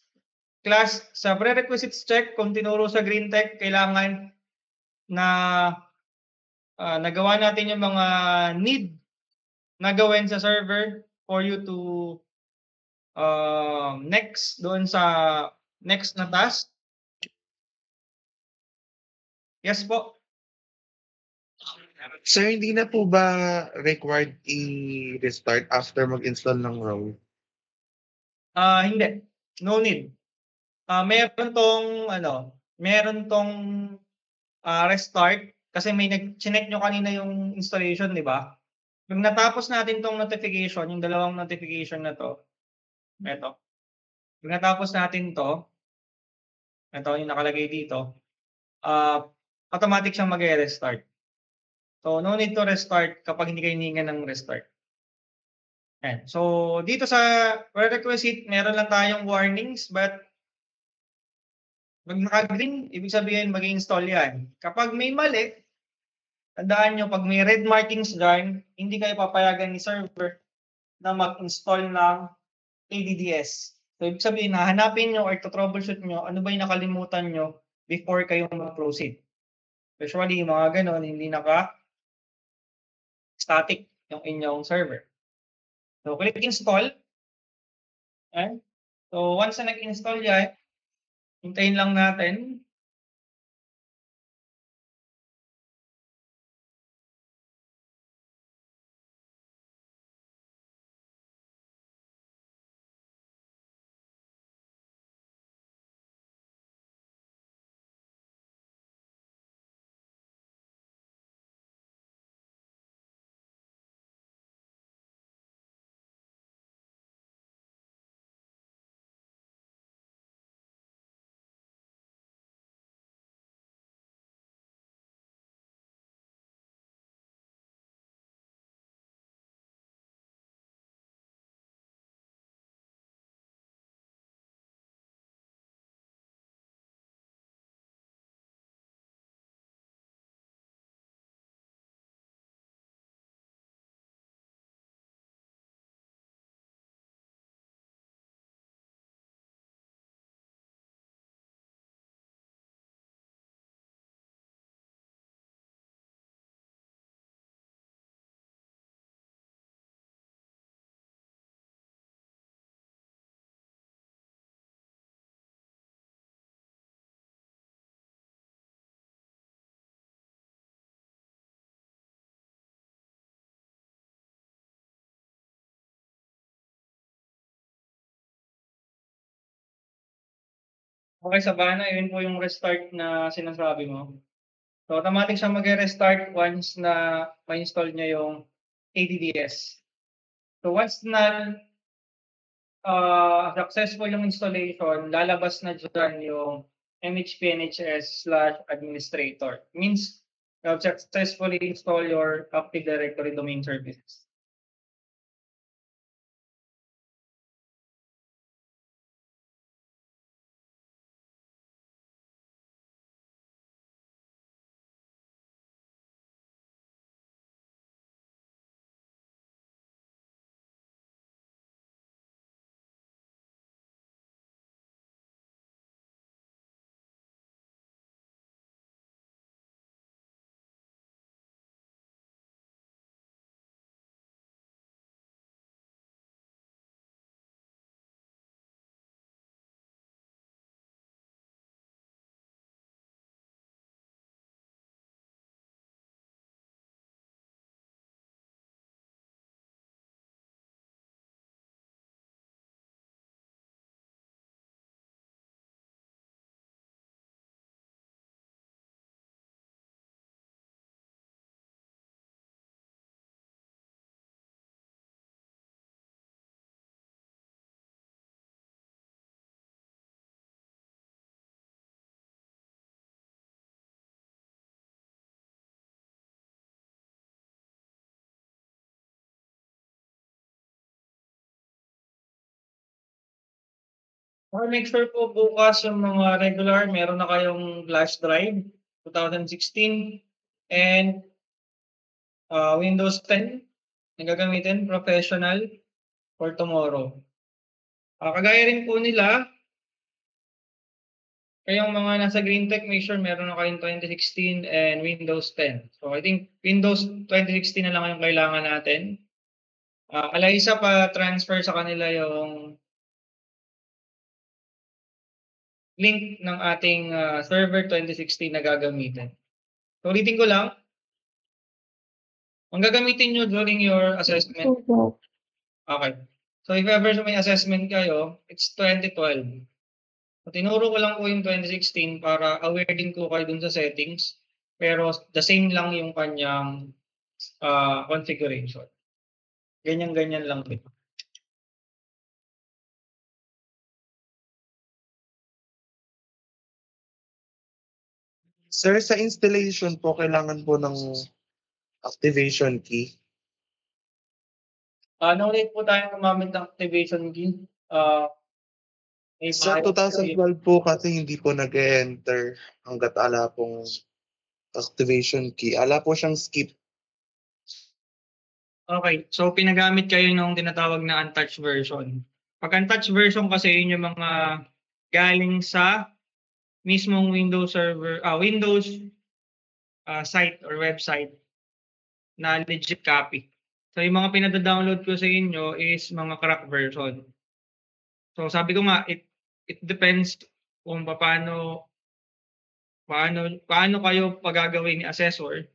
Class, sa prerequisites check, kung tinuro sa GreenTech, kailangan na nagawa natin yung mga need na gawin sa server for you to next doon sa next na task. Yes po.
Sir, hindi na po ba required i-restart after mag-install ng role?
Hindi. No need. Meron tong restart kasi may nag-check nyo kanina yung installation, di ba? Pag natapos natin tong notification, yung dalawang notification na to, eto. Pag natapos natin to, ito yung nakalagay dito, automatic siyang mag-restart. So, no need to restart kapag hindi kayo hinihingan ng restart. Ayan. So, dito sa prerequisite, meron lang tayong warnings, but pag naka-green, ibig sabihin mag-install yan. Kapag may mali, tandaan nyo, pag may red markings dyan, hindi kayo papayagan ni server na mag-install ng ADDS. So, ibig sabihin, hahanapin nyo or troubleshoot nyo, ano ba yung nakalimutan nyo before kayo mag-proceed. Usually, yung mga ganon, hindi naka-static yung inyong server. So, click install. Ayan. So, once na nag-install yan, hintayin lang natin. Okay, Sabana, yun po yung restart na sinasabi mo. So, automatic siyang mag-restart once na ma-install niya yung ADDS. So, once na successful yung installation, lalabas na dyan yung mhp/nhs/administrator. Means you have successfully installed your Active Directory domain services. Make sure po bukas yung mga regular, meron na kayong flash drive 2016 and Windows 10 na gagamitin, professional for tomorrow. Kagaya rin po nila, kayong mga nasa GreenTech, make sure meron na kayong 2016 and Windows 10. So I think Windows 2016 na lang yung kailangan natin. Isa pa transfer sa kanila yung link ng ating server 2016 na gagamitin. So ulitin ko lang, ang gagamitin nyo during your assessment. Okay. So if ever may assessment kayo, it's 2012. So, tinuro ko lang po yung 2016 para aware din ko kayo dun sa settings. Pero the same lang yung kanyang configuration. Ganyan-ganyan lang din.
Sir, sa installation po, kailangan po ng activation key.
No need po tayo gumamit ng activation key. May
Sa
bayad po yun.
2012 po kasi hindi po nag-enter hanggat ala pong activation key. Ala po siyang skip.
Okay, so pinagamit kayo nung tinatawag na untouched version. Pag untouched version kasi yun yung mga galing sa mismong Windows server, Windows site or website na legit copy. So yung mga pinada-download ko sa inyo is mga crack version. So sabi ko nga, it depends kung paano kayo pagagawin ni assessor.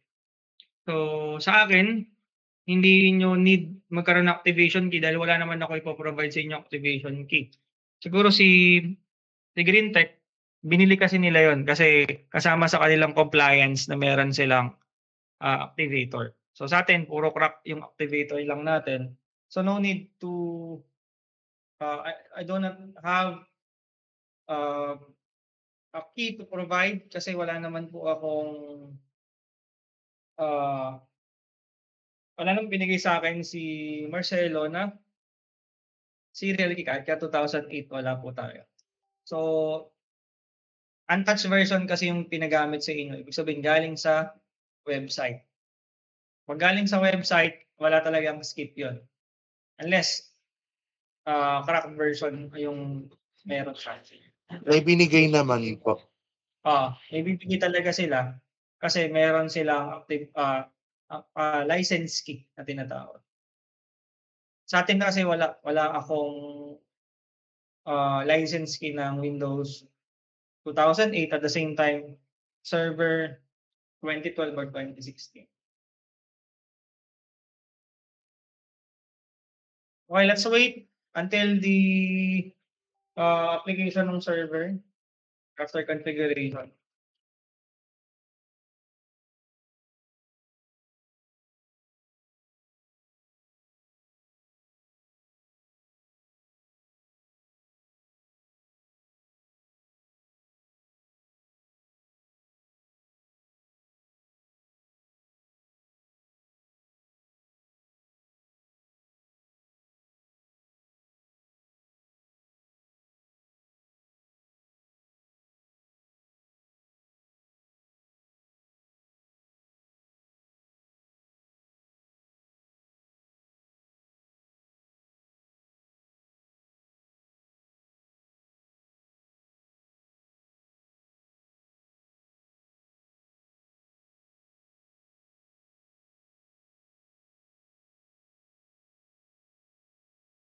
So sa akin, hindi nyo need magkaroon ng activation key dahil wala naman ako ipoprovide sa inyo activation key. Siguro si Green Tech, binili kasi nila yon kasi kasama sa kanilang compliance na meron silang activator. So sa atin, puro crack yung activator lang natin. So no need to, I do not have a key to provide kasi wala naman po akong wala naman binigay sa akin si Marcelo na serial key card, kaya 2008 wala po tayo. So, untouched version kasi yung pinagamit sa inyo. Ibig sabihin, galing sa website. Pag galing sa website, wala talagang skip yon. Unless, cracked version yung meron siya.
May binigay naman po.
May bibigay talaga sila kasi meron silang active license key na tinatawag. Sa atin kasi wala akong license key ng Windows 2008 at the same time server 2012 or 2016. Okay, let's wait until the application ng server after configuration.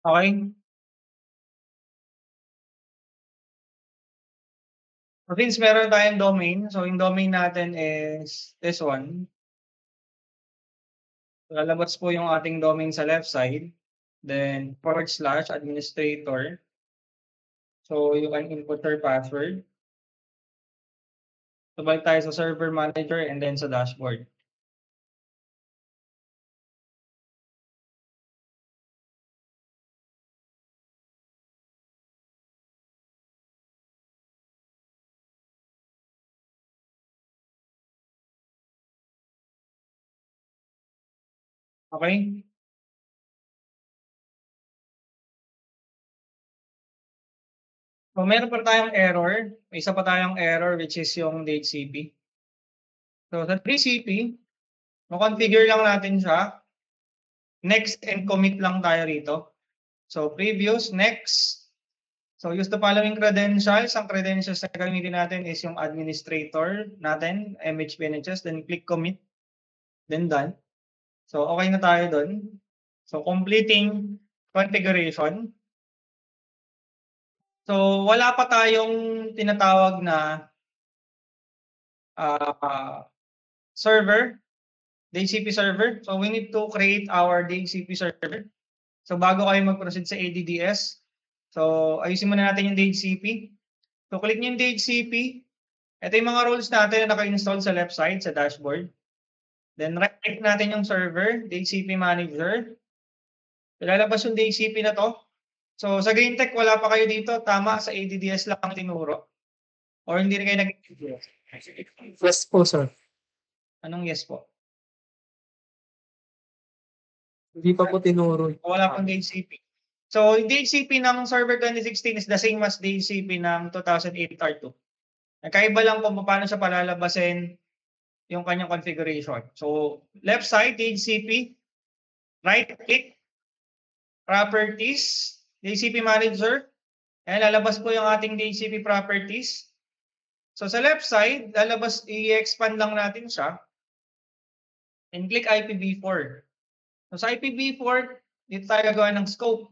Okay? So since meron tayong domain, so yung domain natin is this one. Lalabas po yung ating domain sa left side. Then /administrator. So you can input your password. So balik tayo sa server manager and then sa dashboard. Okay? So meron pa tayong error. May isa pa tayong error which is yung DHCP. So sa 3CP, ma-configure lang natin siya. Next and commit lang tayo rito. So previous, next. So use the following credentials. Ang credentials na gamitin natin is yung administrator natin, MHPNHS. Then click commit. Then done. So okay na tayo dun. So completing configuration. So wala pa tayong tinatawag na server, DHCP server. So we need to create our DHCP server. So bago kayo mag-proceed sa ADDS, so ayusin muna natin yung DHCP. So click nyo yung DHCP. Ito yung mga roles natin na naka-install sa left side, sa dashboard. Then right-click natin yung server, DHCP manager. Lalabas yung DHCP na to. So sa GreenTech, wala pa kayo dito. Tama, sa ADDS lang tinuro. Or hindi rin kayo nag-ADDS.
Yes po, sir.
Anong yes po?
Hindi pa po tinuro.
Wala pang DHCP. So, yung DHCP ng Server 2016 is the same as DHCP ng 2008 R2. Nagkaiba lang kung paano siya palalabasin yung kanyang configuration. So, left side, DHCP, right click, properties, DHCP manager, and lalabas po yung ating DHCP properties. So, sa left side, lalabas, i-expand lang natin siya, and click IPv4. So, sa IPv4, dito tayo gagawa ng scope.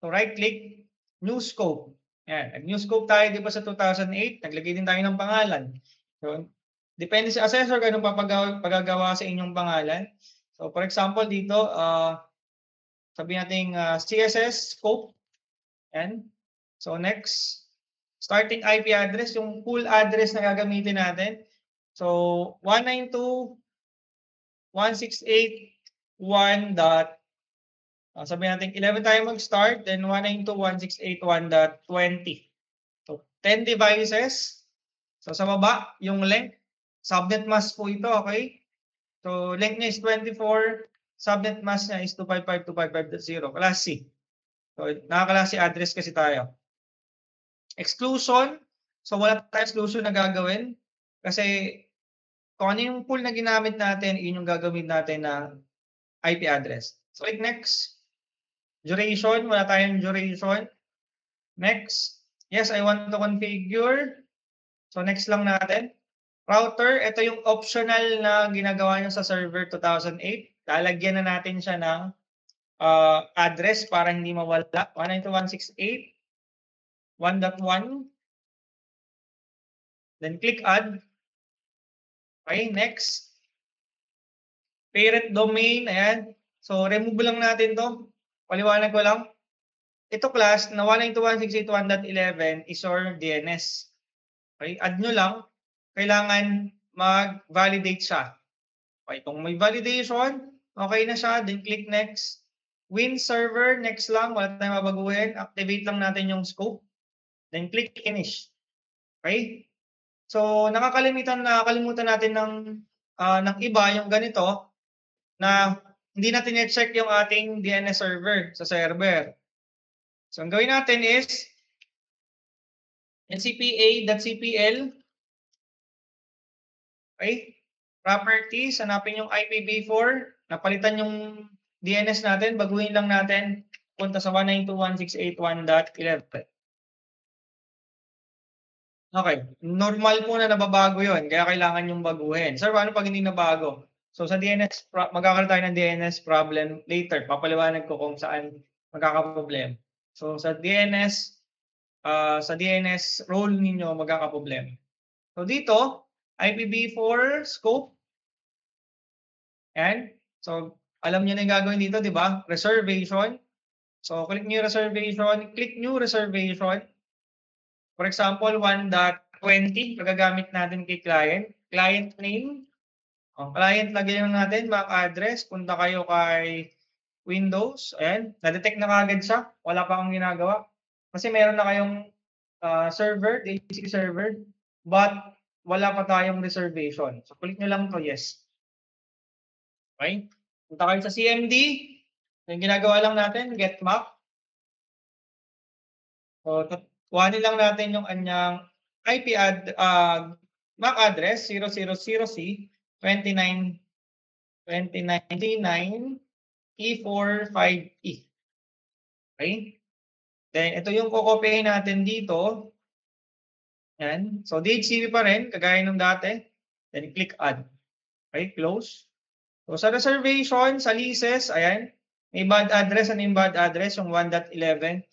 So, right click, new scope. Yan, nag-new scope tayo, di ba sa 2008, naglagay din tayo ng pangalan. So, depende sa assessor kung anong pagagawa sa inyong pangalan. So, for example, dito, sabihin natin CSS scope. Yan. So, next, starting IP address, yung full address na gagamitin natin. So, 192.168.1. Sabihin natin 11 tayo mag-start, then 192.168.1.20. So, 10 devices. So, sa baba, yung length, subnet mask po ito, okay? So, length niya is 24, subnet mask niya is 255.255.0, class C. So, naka-class C address kasi tayo. Exclusion. So, wala tayong exclusion na gagawin kasi kung ano yung pool na ginamit natin, yun yung gagawin natin na IP address. So, click next. Duration, wala tayong duration. Next. Yes, I want to configure. So, next lang natin. Router, ito yung optional na ginagawa nyo sa server 2008. Lalagyan na natin siya ng address para hindi mawala. 192.168.1.1. Then click add. Okay, next. Parent domain, ayan. So, remove lang natin to. Paliwanag ko lang. Ito class na 192.168.1.11 is your DNS. Okay, add nyo lang. Kailangan mag-validate siya. Okay, kung may validation, okay na siya, then click next. Win server, next lang, wala tayong mabaguhin. Activate lang natin yung scope. Then click finish. Okay? So, nakakalimutan natin ng iba yung ganito na hindi natin i-check yung ating DNS server sa server. So, ang gawin natin is ncpa.cpl. Okay? Properties, hanapin yung IPv4. Napalitan yung DNS natin, baguhin lang natin. Punta sa 192.168.1.11. Okay. Normal po na nababago yun, kaya kailangan yung baguhin. Sir, paano pag hindi nabago? So sa DNS, magkakaroon tayo ng DNS problem later. Papaliwanag ko kung saan magkakaproblem. So sa DNS role ninyo magkakaproblem. So dito, IPv4 scope. And so alam niyo na yung gagawin dito, di ba? Reservation. So click new reservation, click new reservation. For example, 1.20 magagamit natin kay client. Client name. Ang client, lagyan lang natin, MAC address. Punta kayo kay Windows. Ayan, na-detect na kagad siya. Wala pa akong ginagawa. Kasi meron na kayong server, DHCP server, but wala pa tayong reservation. So, click nyo lang to yes. Okay? Punta kayo sa CMD. Yung ginagawa lang natin, get MAC. So, kuhanin lang natin yung anyang MAC address 000C 29.29.39 E45E. Okay? Then, ito yung kukopihin natin dito. Yan. So, DHCP pa rin, kagaya ng dati. Then, click add. Okay, close. So, sa reservation, sa leases, ayan, may bad address. Ano yung bad address? Yung 1.11.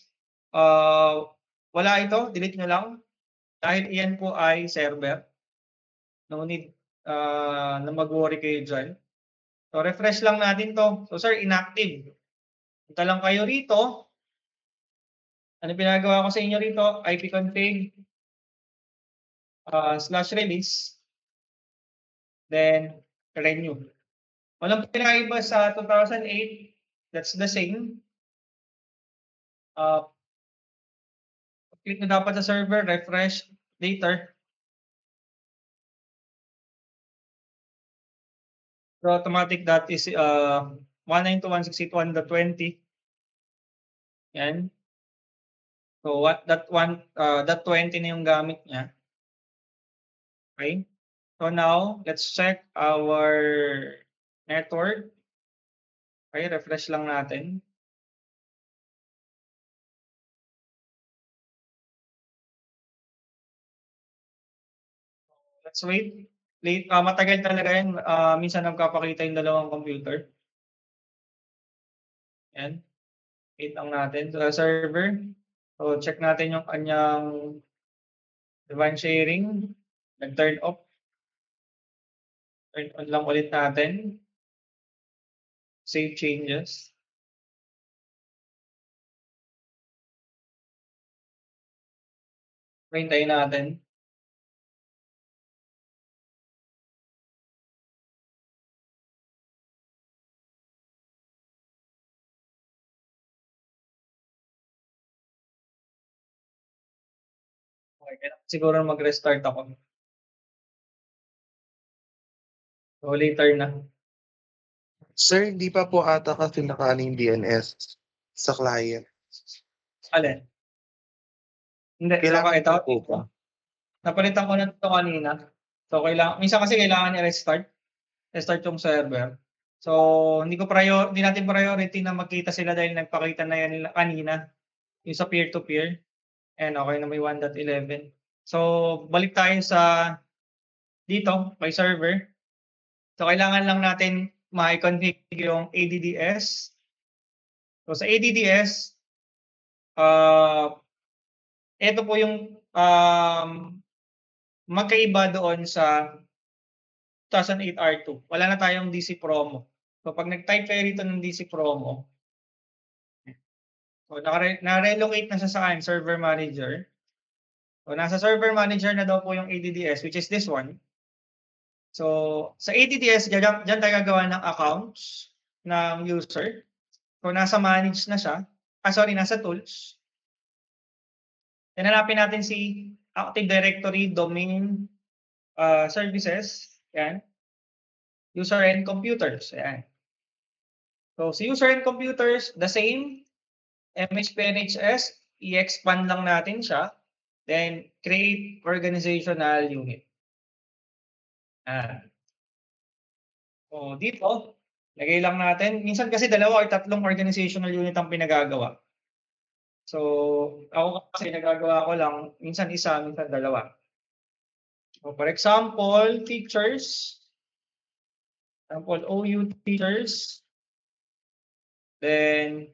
Wala ito, delete nyo lang. Dahil iyan po ay server. No need na mag-worry kayo dyan. So, refresh lang natin to. So, sir, inactive. Punta lang kayo rito. Ano pinagawa ko sa inyo rito? ipconfig /release. Then, renew. Walang pinakaiba sa 2008. That's the same. Click na dapat sa server, refresh later. So automatic that is 192.168.1.20. Yan. So that 20 na yung gamit niya. Okay? So now, let's check our network. Okay, refresh lang natin. Let's wait. Matagal talaga yan. Minsan nagpapakita yung dalawang computer. Yan. Wait lang natin sa server. So check natin yung kanyang device sharing. Nag-turn off. Turn on lang ulit natin. Save changes. Hintayin natin. Okay, kailangan siguro mag-restart ako. So later na.
Sir, hindi pa po ata kasi nakaano yung DNS sa client.
Alin? Hindi,
Kailangan
ito.
po ba?
Napalitan ko na ito kanina. So minsan kasi kailangan i-restart. Restart yung server. So hindi natin priority na magkita sila dahil nagpakita na yan kanina. Yung sa peer-to-peer. And okay na may 1.11. So balik tayo sa dito, may server. So kailangan lang natin ma-configure yung ADDS. So sa ADDS, ito po yung magkaiba doon sa 2008 R2. Wala na tayong DC promo. So pag nag-type kayo rito ng DC promo, so na-relocate na siya sa server manager. So nasa server manager na daw po yung ADDS, which is this one. So sa ADDS, dyan tayo gagawa ng accounts ng user. So nasa manage na siya. Nasa tools. Then hanapin natin si Active Directory Domain Services. Yan. User and computers. Yan. So si user and computers, the same. MHPNHS, i-expand lang natin siya. Then create organizational unit. So dito, lagay lang natin. Minsan kasi 2 or 3 organizational unit ang pinagagawa. So ako kasi nagagawa ko lang, minsan 1, minsan 2. So for example, teachers. Example, OU teachers. Then,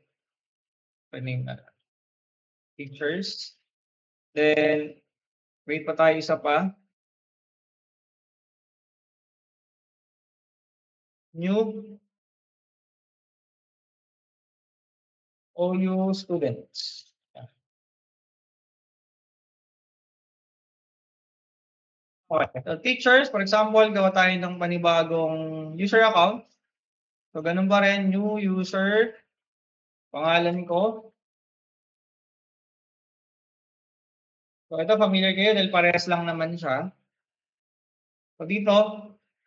teachers. Then, wait pa tayo isa pa. New OU students. Okay. So, teachers, for example, gawa tayo ng panibagong user account. So, ganun pa rin, new user, pangalan ko. So, ito, familiar kayo dahil parehas lang naman siya. So, dito,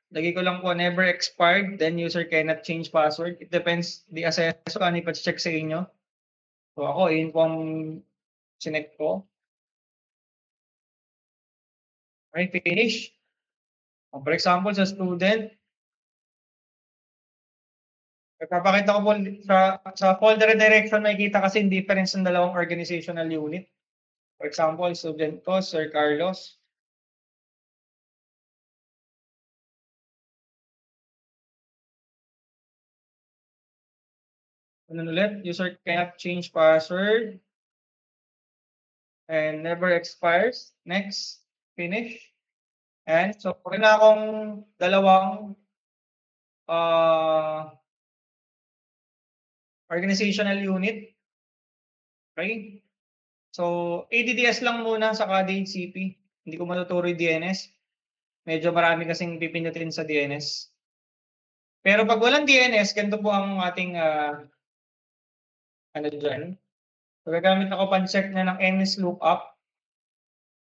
lagay ko lang po, never expired, then user cannot change password. It depends, the assessor, ano ipa-check sa inyo. So, ako, yun po ang sinek ko. Okay, finish. For example, sa student, papakita ko po sa folder direction, makikita kasi yung difference ng dalawang organizational unit. For example, student ko, Sir Carlos. Ano ulit? User cannot change password. And never expires. Next. Finish. And so, pag na akong dalawang organizational unit. Okay? So, ADDS lang muna sa DHCP. Hindi ko matuturo yung DNS. Medyo marami kasing pipindutin sa DNS. Pero pag walang DNS, ganito po ang ating dyan. So, gagamit ako pan-check na ng NSLOOKUP.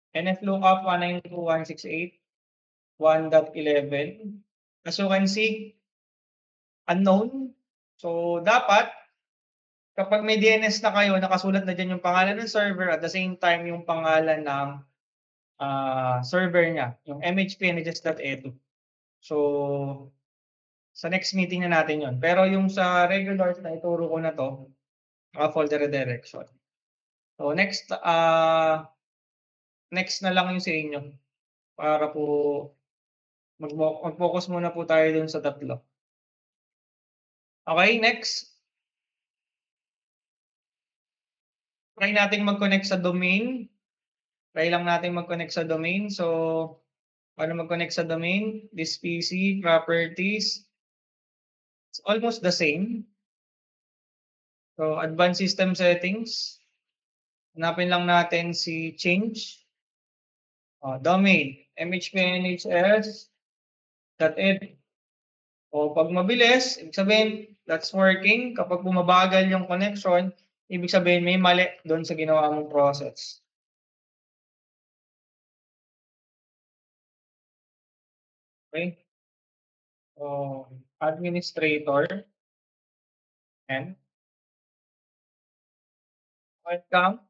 NSLOOKUP 192.168.1.11. As you can see, unknown. So, dapat kapag may DNS na kayo, nakasulat na diyan yung pangalan ng server at the same time yung pangalan ng server niya, yung mhpnhs.edu. So, sa next meeting na natin yon. Pero yung sa regulars na ituro ko na to, folder redirection. So, next na lang yung sa inyo para po mag-focus muna po tayo dun sa tatlo. Okay, next. Try nating mag-connect sa domain. Try lang natin mag-connect sa domain. So, paano mag-connect sa domain? This PC, properties. It's almost the same. So, advanced system settings. Hanapin lang natin si change. Domain, mhpnhs.edu. O pag mabilis, ibig sabihin, that's working. Kapag bumabagal yung connection, ibig sabihin may mali doon sa ginawa mong process. Okay? So, administrator. And welcome.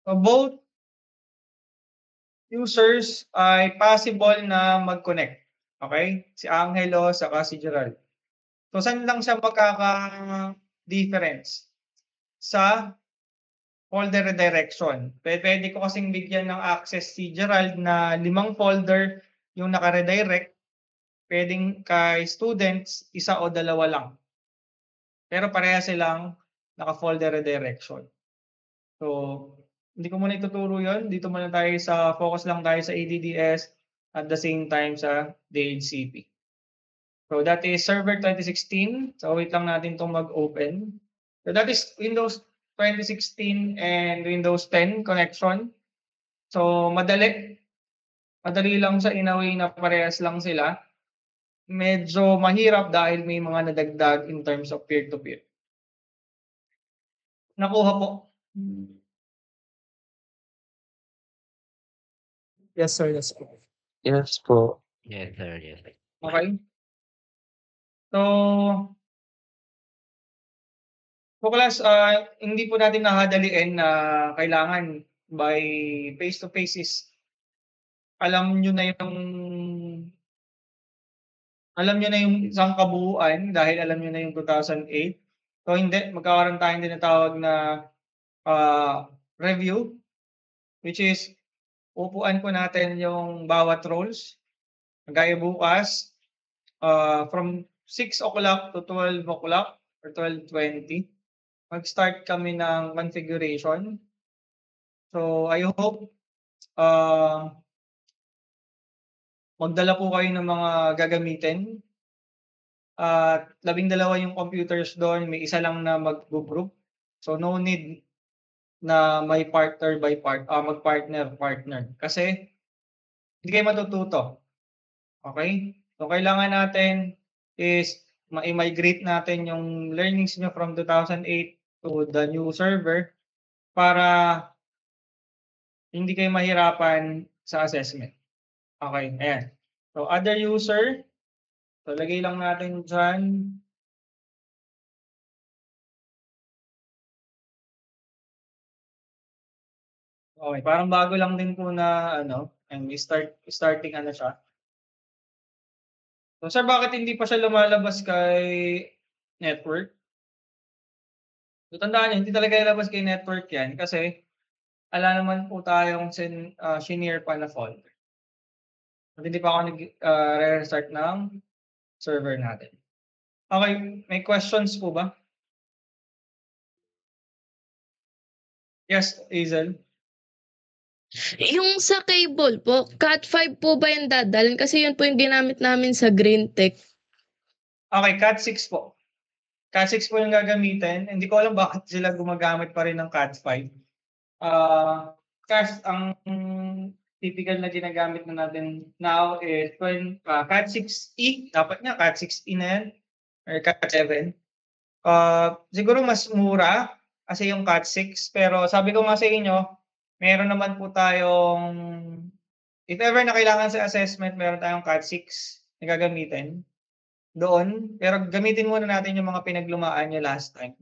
So, both users ay possible na mag-connect. Okay? Si Angelo saka si Gerald. So, saan lang siya magkaka-difference? Sa folder redirection. Pwede ko kasing bigyan ng access si Gerald na 5 folder yung naka-redirect. Pwedeng kay students, 1 o 2 lang. Pero pareha silang naka-folder redirection. So, hindi ko muna ituturo yon. Dito muna tayo focus lang tayo sa ADDS at the same time sa DHCP. So, that is server 2016. So, wait lang natin itong mag-open. So, that is Windows 2016 and Windows 10 connection. So, madali lang sa in a way na parehas lang sila. Medyo mahirap dahil may mga nadagdag in terms of peer-to-peer. Nakuha po.
Yes, sir. Yes, po.
Yes po.
Yes, sir. Yes.
Okay? So, class, hindi po natin nakadaliin na kailangan by face-to-face is alam nyo na yung isang kabuuan dahil alam nyo na yung 2008. So, hindi. Magkakaroon tayong tinatawag na review, which is upuan po natin yung bawat roles. Gaya bukas, from 6 o'clock to 12 o'clock or 12:20, mag-start kami ng configuration. So, I hope magdala po kayo ng mga gagamitin. At 12 yung computers doon, may isa lang na mag-group. So, no need na may partner by mag-partner. Kasi, hindi kayo matututo. Okay? So, kailangan natin is ma-migrate natin yung learnings nyo from 2008 to the new server para hindi kayo mahirapan sa assessment. Okay, ayan. So, other user. So, lagay lang natin dyan. Okay, parang bago lang din po na and starting siya. So, sir, bakit hindi pa siya lumalabas kay network? So, tandaan nyo, hindi talaga ilabas kay network yan kasi ala naman po tayong senior pa na folder. At hindi pa ako nag-restart ng server natin. Okay, may questions po ba? Yes, Hazel.
Yung sa cable po, Cat5 po ba yung dadalhin? Kasi yun po yung ginamit namin sa Green Tech.
Okay, Cat6 po. Cat6 po yung gagamitin. Hindi ko alam bakit sila gumagamit pa rin ng Cat5. Kasi ang typical na ginagamit na natin now is Cat6e. Dapat nga Cat6e na yan. Or Cat7. Siguro mas mura kasi yung Cat6. Pero sabi ko nga sa inyo, meron naman po tayong, if ever na kailangan sa assessment, meron tayong Cat6 na gagamitin. doon, pero gamitin muna natin yung mga pinaglumaan niyo last time.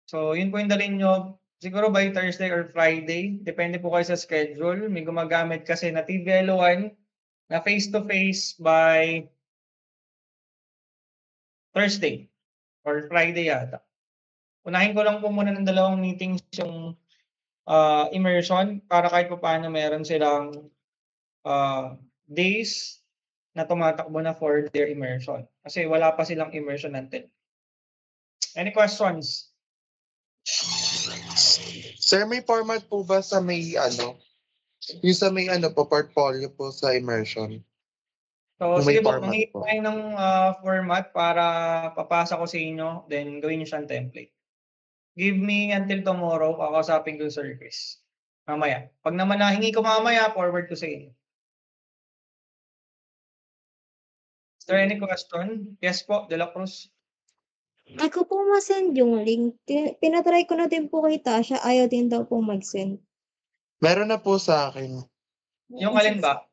So, yun po yung dalhin niyo siguro by Thursday or Friday, depende po kayo sa schedule. May gumagamit kasi na TVL1 na face-to-face by Thursday or Friday yata. Unahin ko lang po muna ng 2 meetings yung immersion para kahit papaano meron silang days na tumatakbo na for their immersion. Kasi wala pa silang immersion until. Any questions?
Sir, may format po ba sa may ano? Yung sa may ano po, portfolio po sa immersion?
So,
Kung may
sige po,
format
mangingi
po.
tayo ng format para papasa ko sa inyo, then gawin nyo siyang template. Give me until tomorrow, kakausapin ko yung Sir Chris. Mamaya. Pag naman nahingi ko mamaya, forward ko sa inyo. Is there any question? Yes po, De La Cruz.
Di ko po ma-send yung link. Pinatry ko na din po kay Tasha, ayaw din daw po mag-send.
Meron na po sa akin.
Yung alin ba?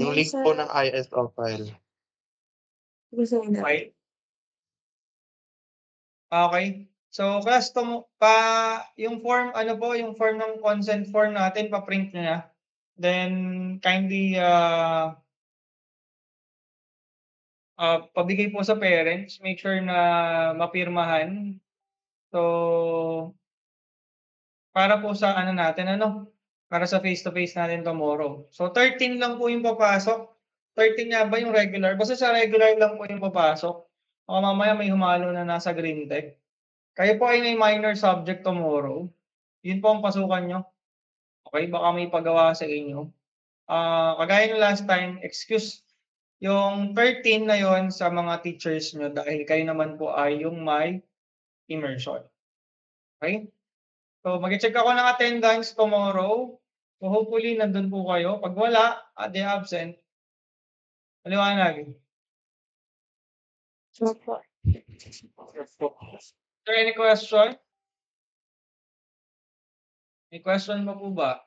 Yung link po ng ISO file.
Gusto ko na.
File? Okay. So, yung form, ano po, yung form ng consent form natin, pa-print nyo na. Then, kindly pabigay po sa parents. Make sure na mapirmahan. So, para po sa ano natin, para sa face-to-face natin tomorrow. So, 13 lang po yung papasok. 13 nga ba yung regular? Basta sa regular lang po yung papasok. O mamaya may humalo na nasa green tech. Kayo po ay may minor subject tomorrow. Yun po ang pasukan nyo. Okay, baka may pagawa sa inyo. Kagaya ng last time, excuse yung 13 na yon sa mga teachers nyo dahil kayo naman po ay yung may immersion. Okay? So, mag-check ako ng attendance tomorrow. So, hopefully, nandun po kayo. Pag wala, at they absent, maliwanag.
Opo.
Is there any question? May question pa po ba?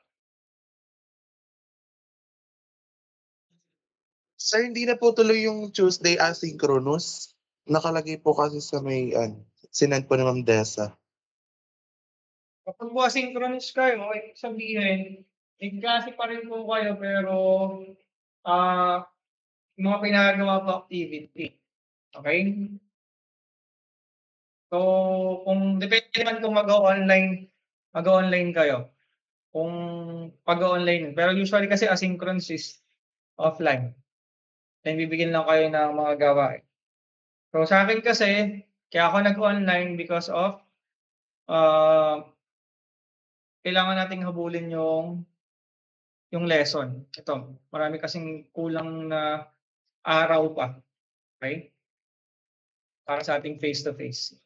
Sir, hindi na po tuloy yung Tuesday asynchronous. Nakalagay po kasi sa may sinend po ni Ma'am Dessa.
Kapag po asynchronous kayo, ibig sabihin, may klase pa rin po kayo pero mga pinagawa po activity. Okay? So, kung depende naman kung mag-online kayo. Kung pag-online. Pero usually kasi asynchronous is offline. Then bibigyan lang kayo ng mga gawain. So sa akin kasi, kaya ako nag-online because of kailangan nating habulin yung lesson. Ito, marami kasing kulang na araw pa. Okay? Para sa ating face-to-face.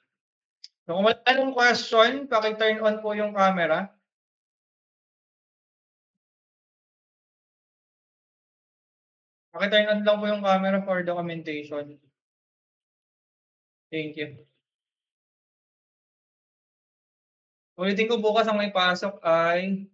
So kung wala nang question, paki-turn on po yung camera. Paki-turn on lang po yung camera for documentation. Thank you. Ulitin ko bukas ang may pasok ay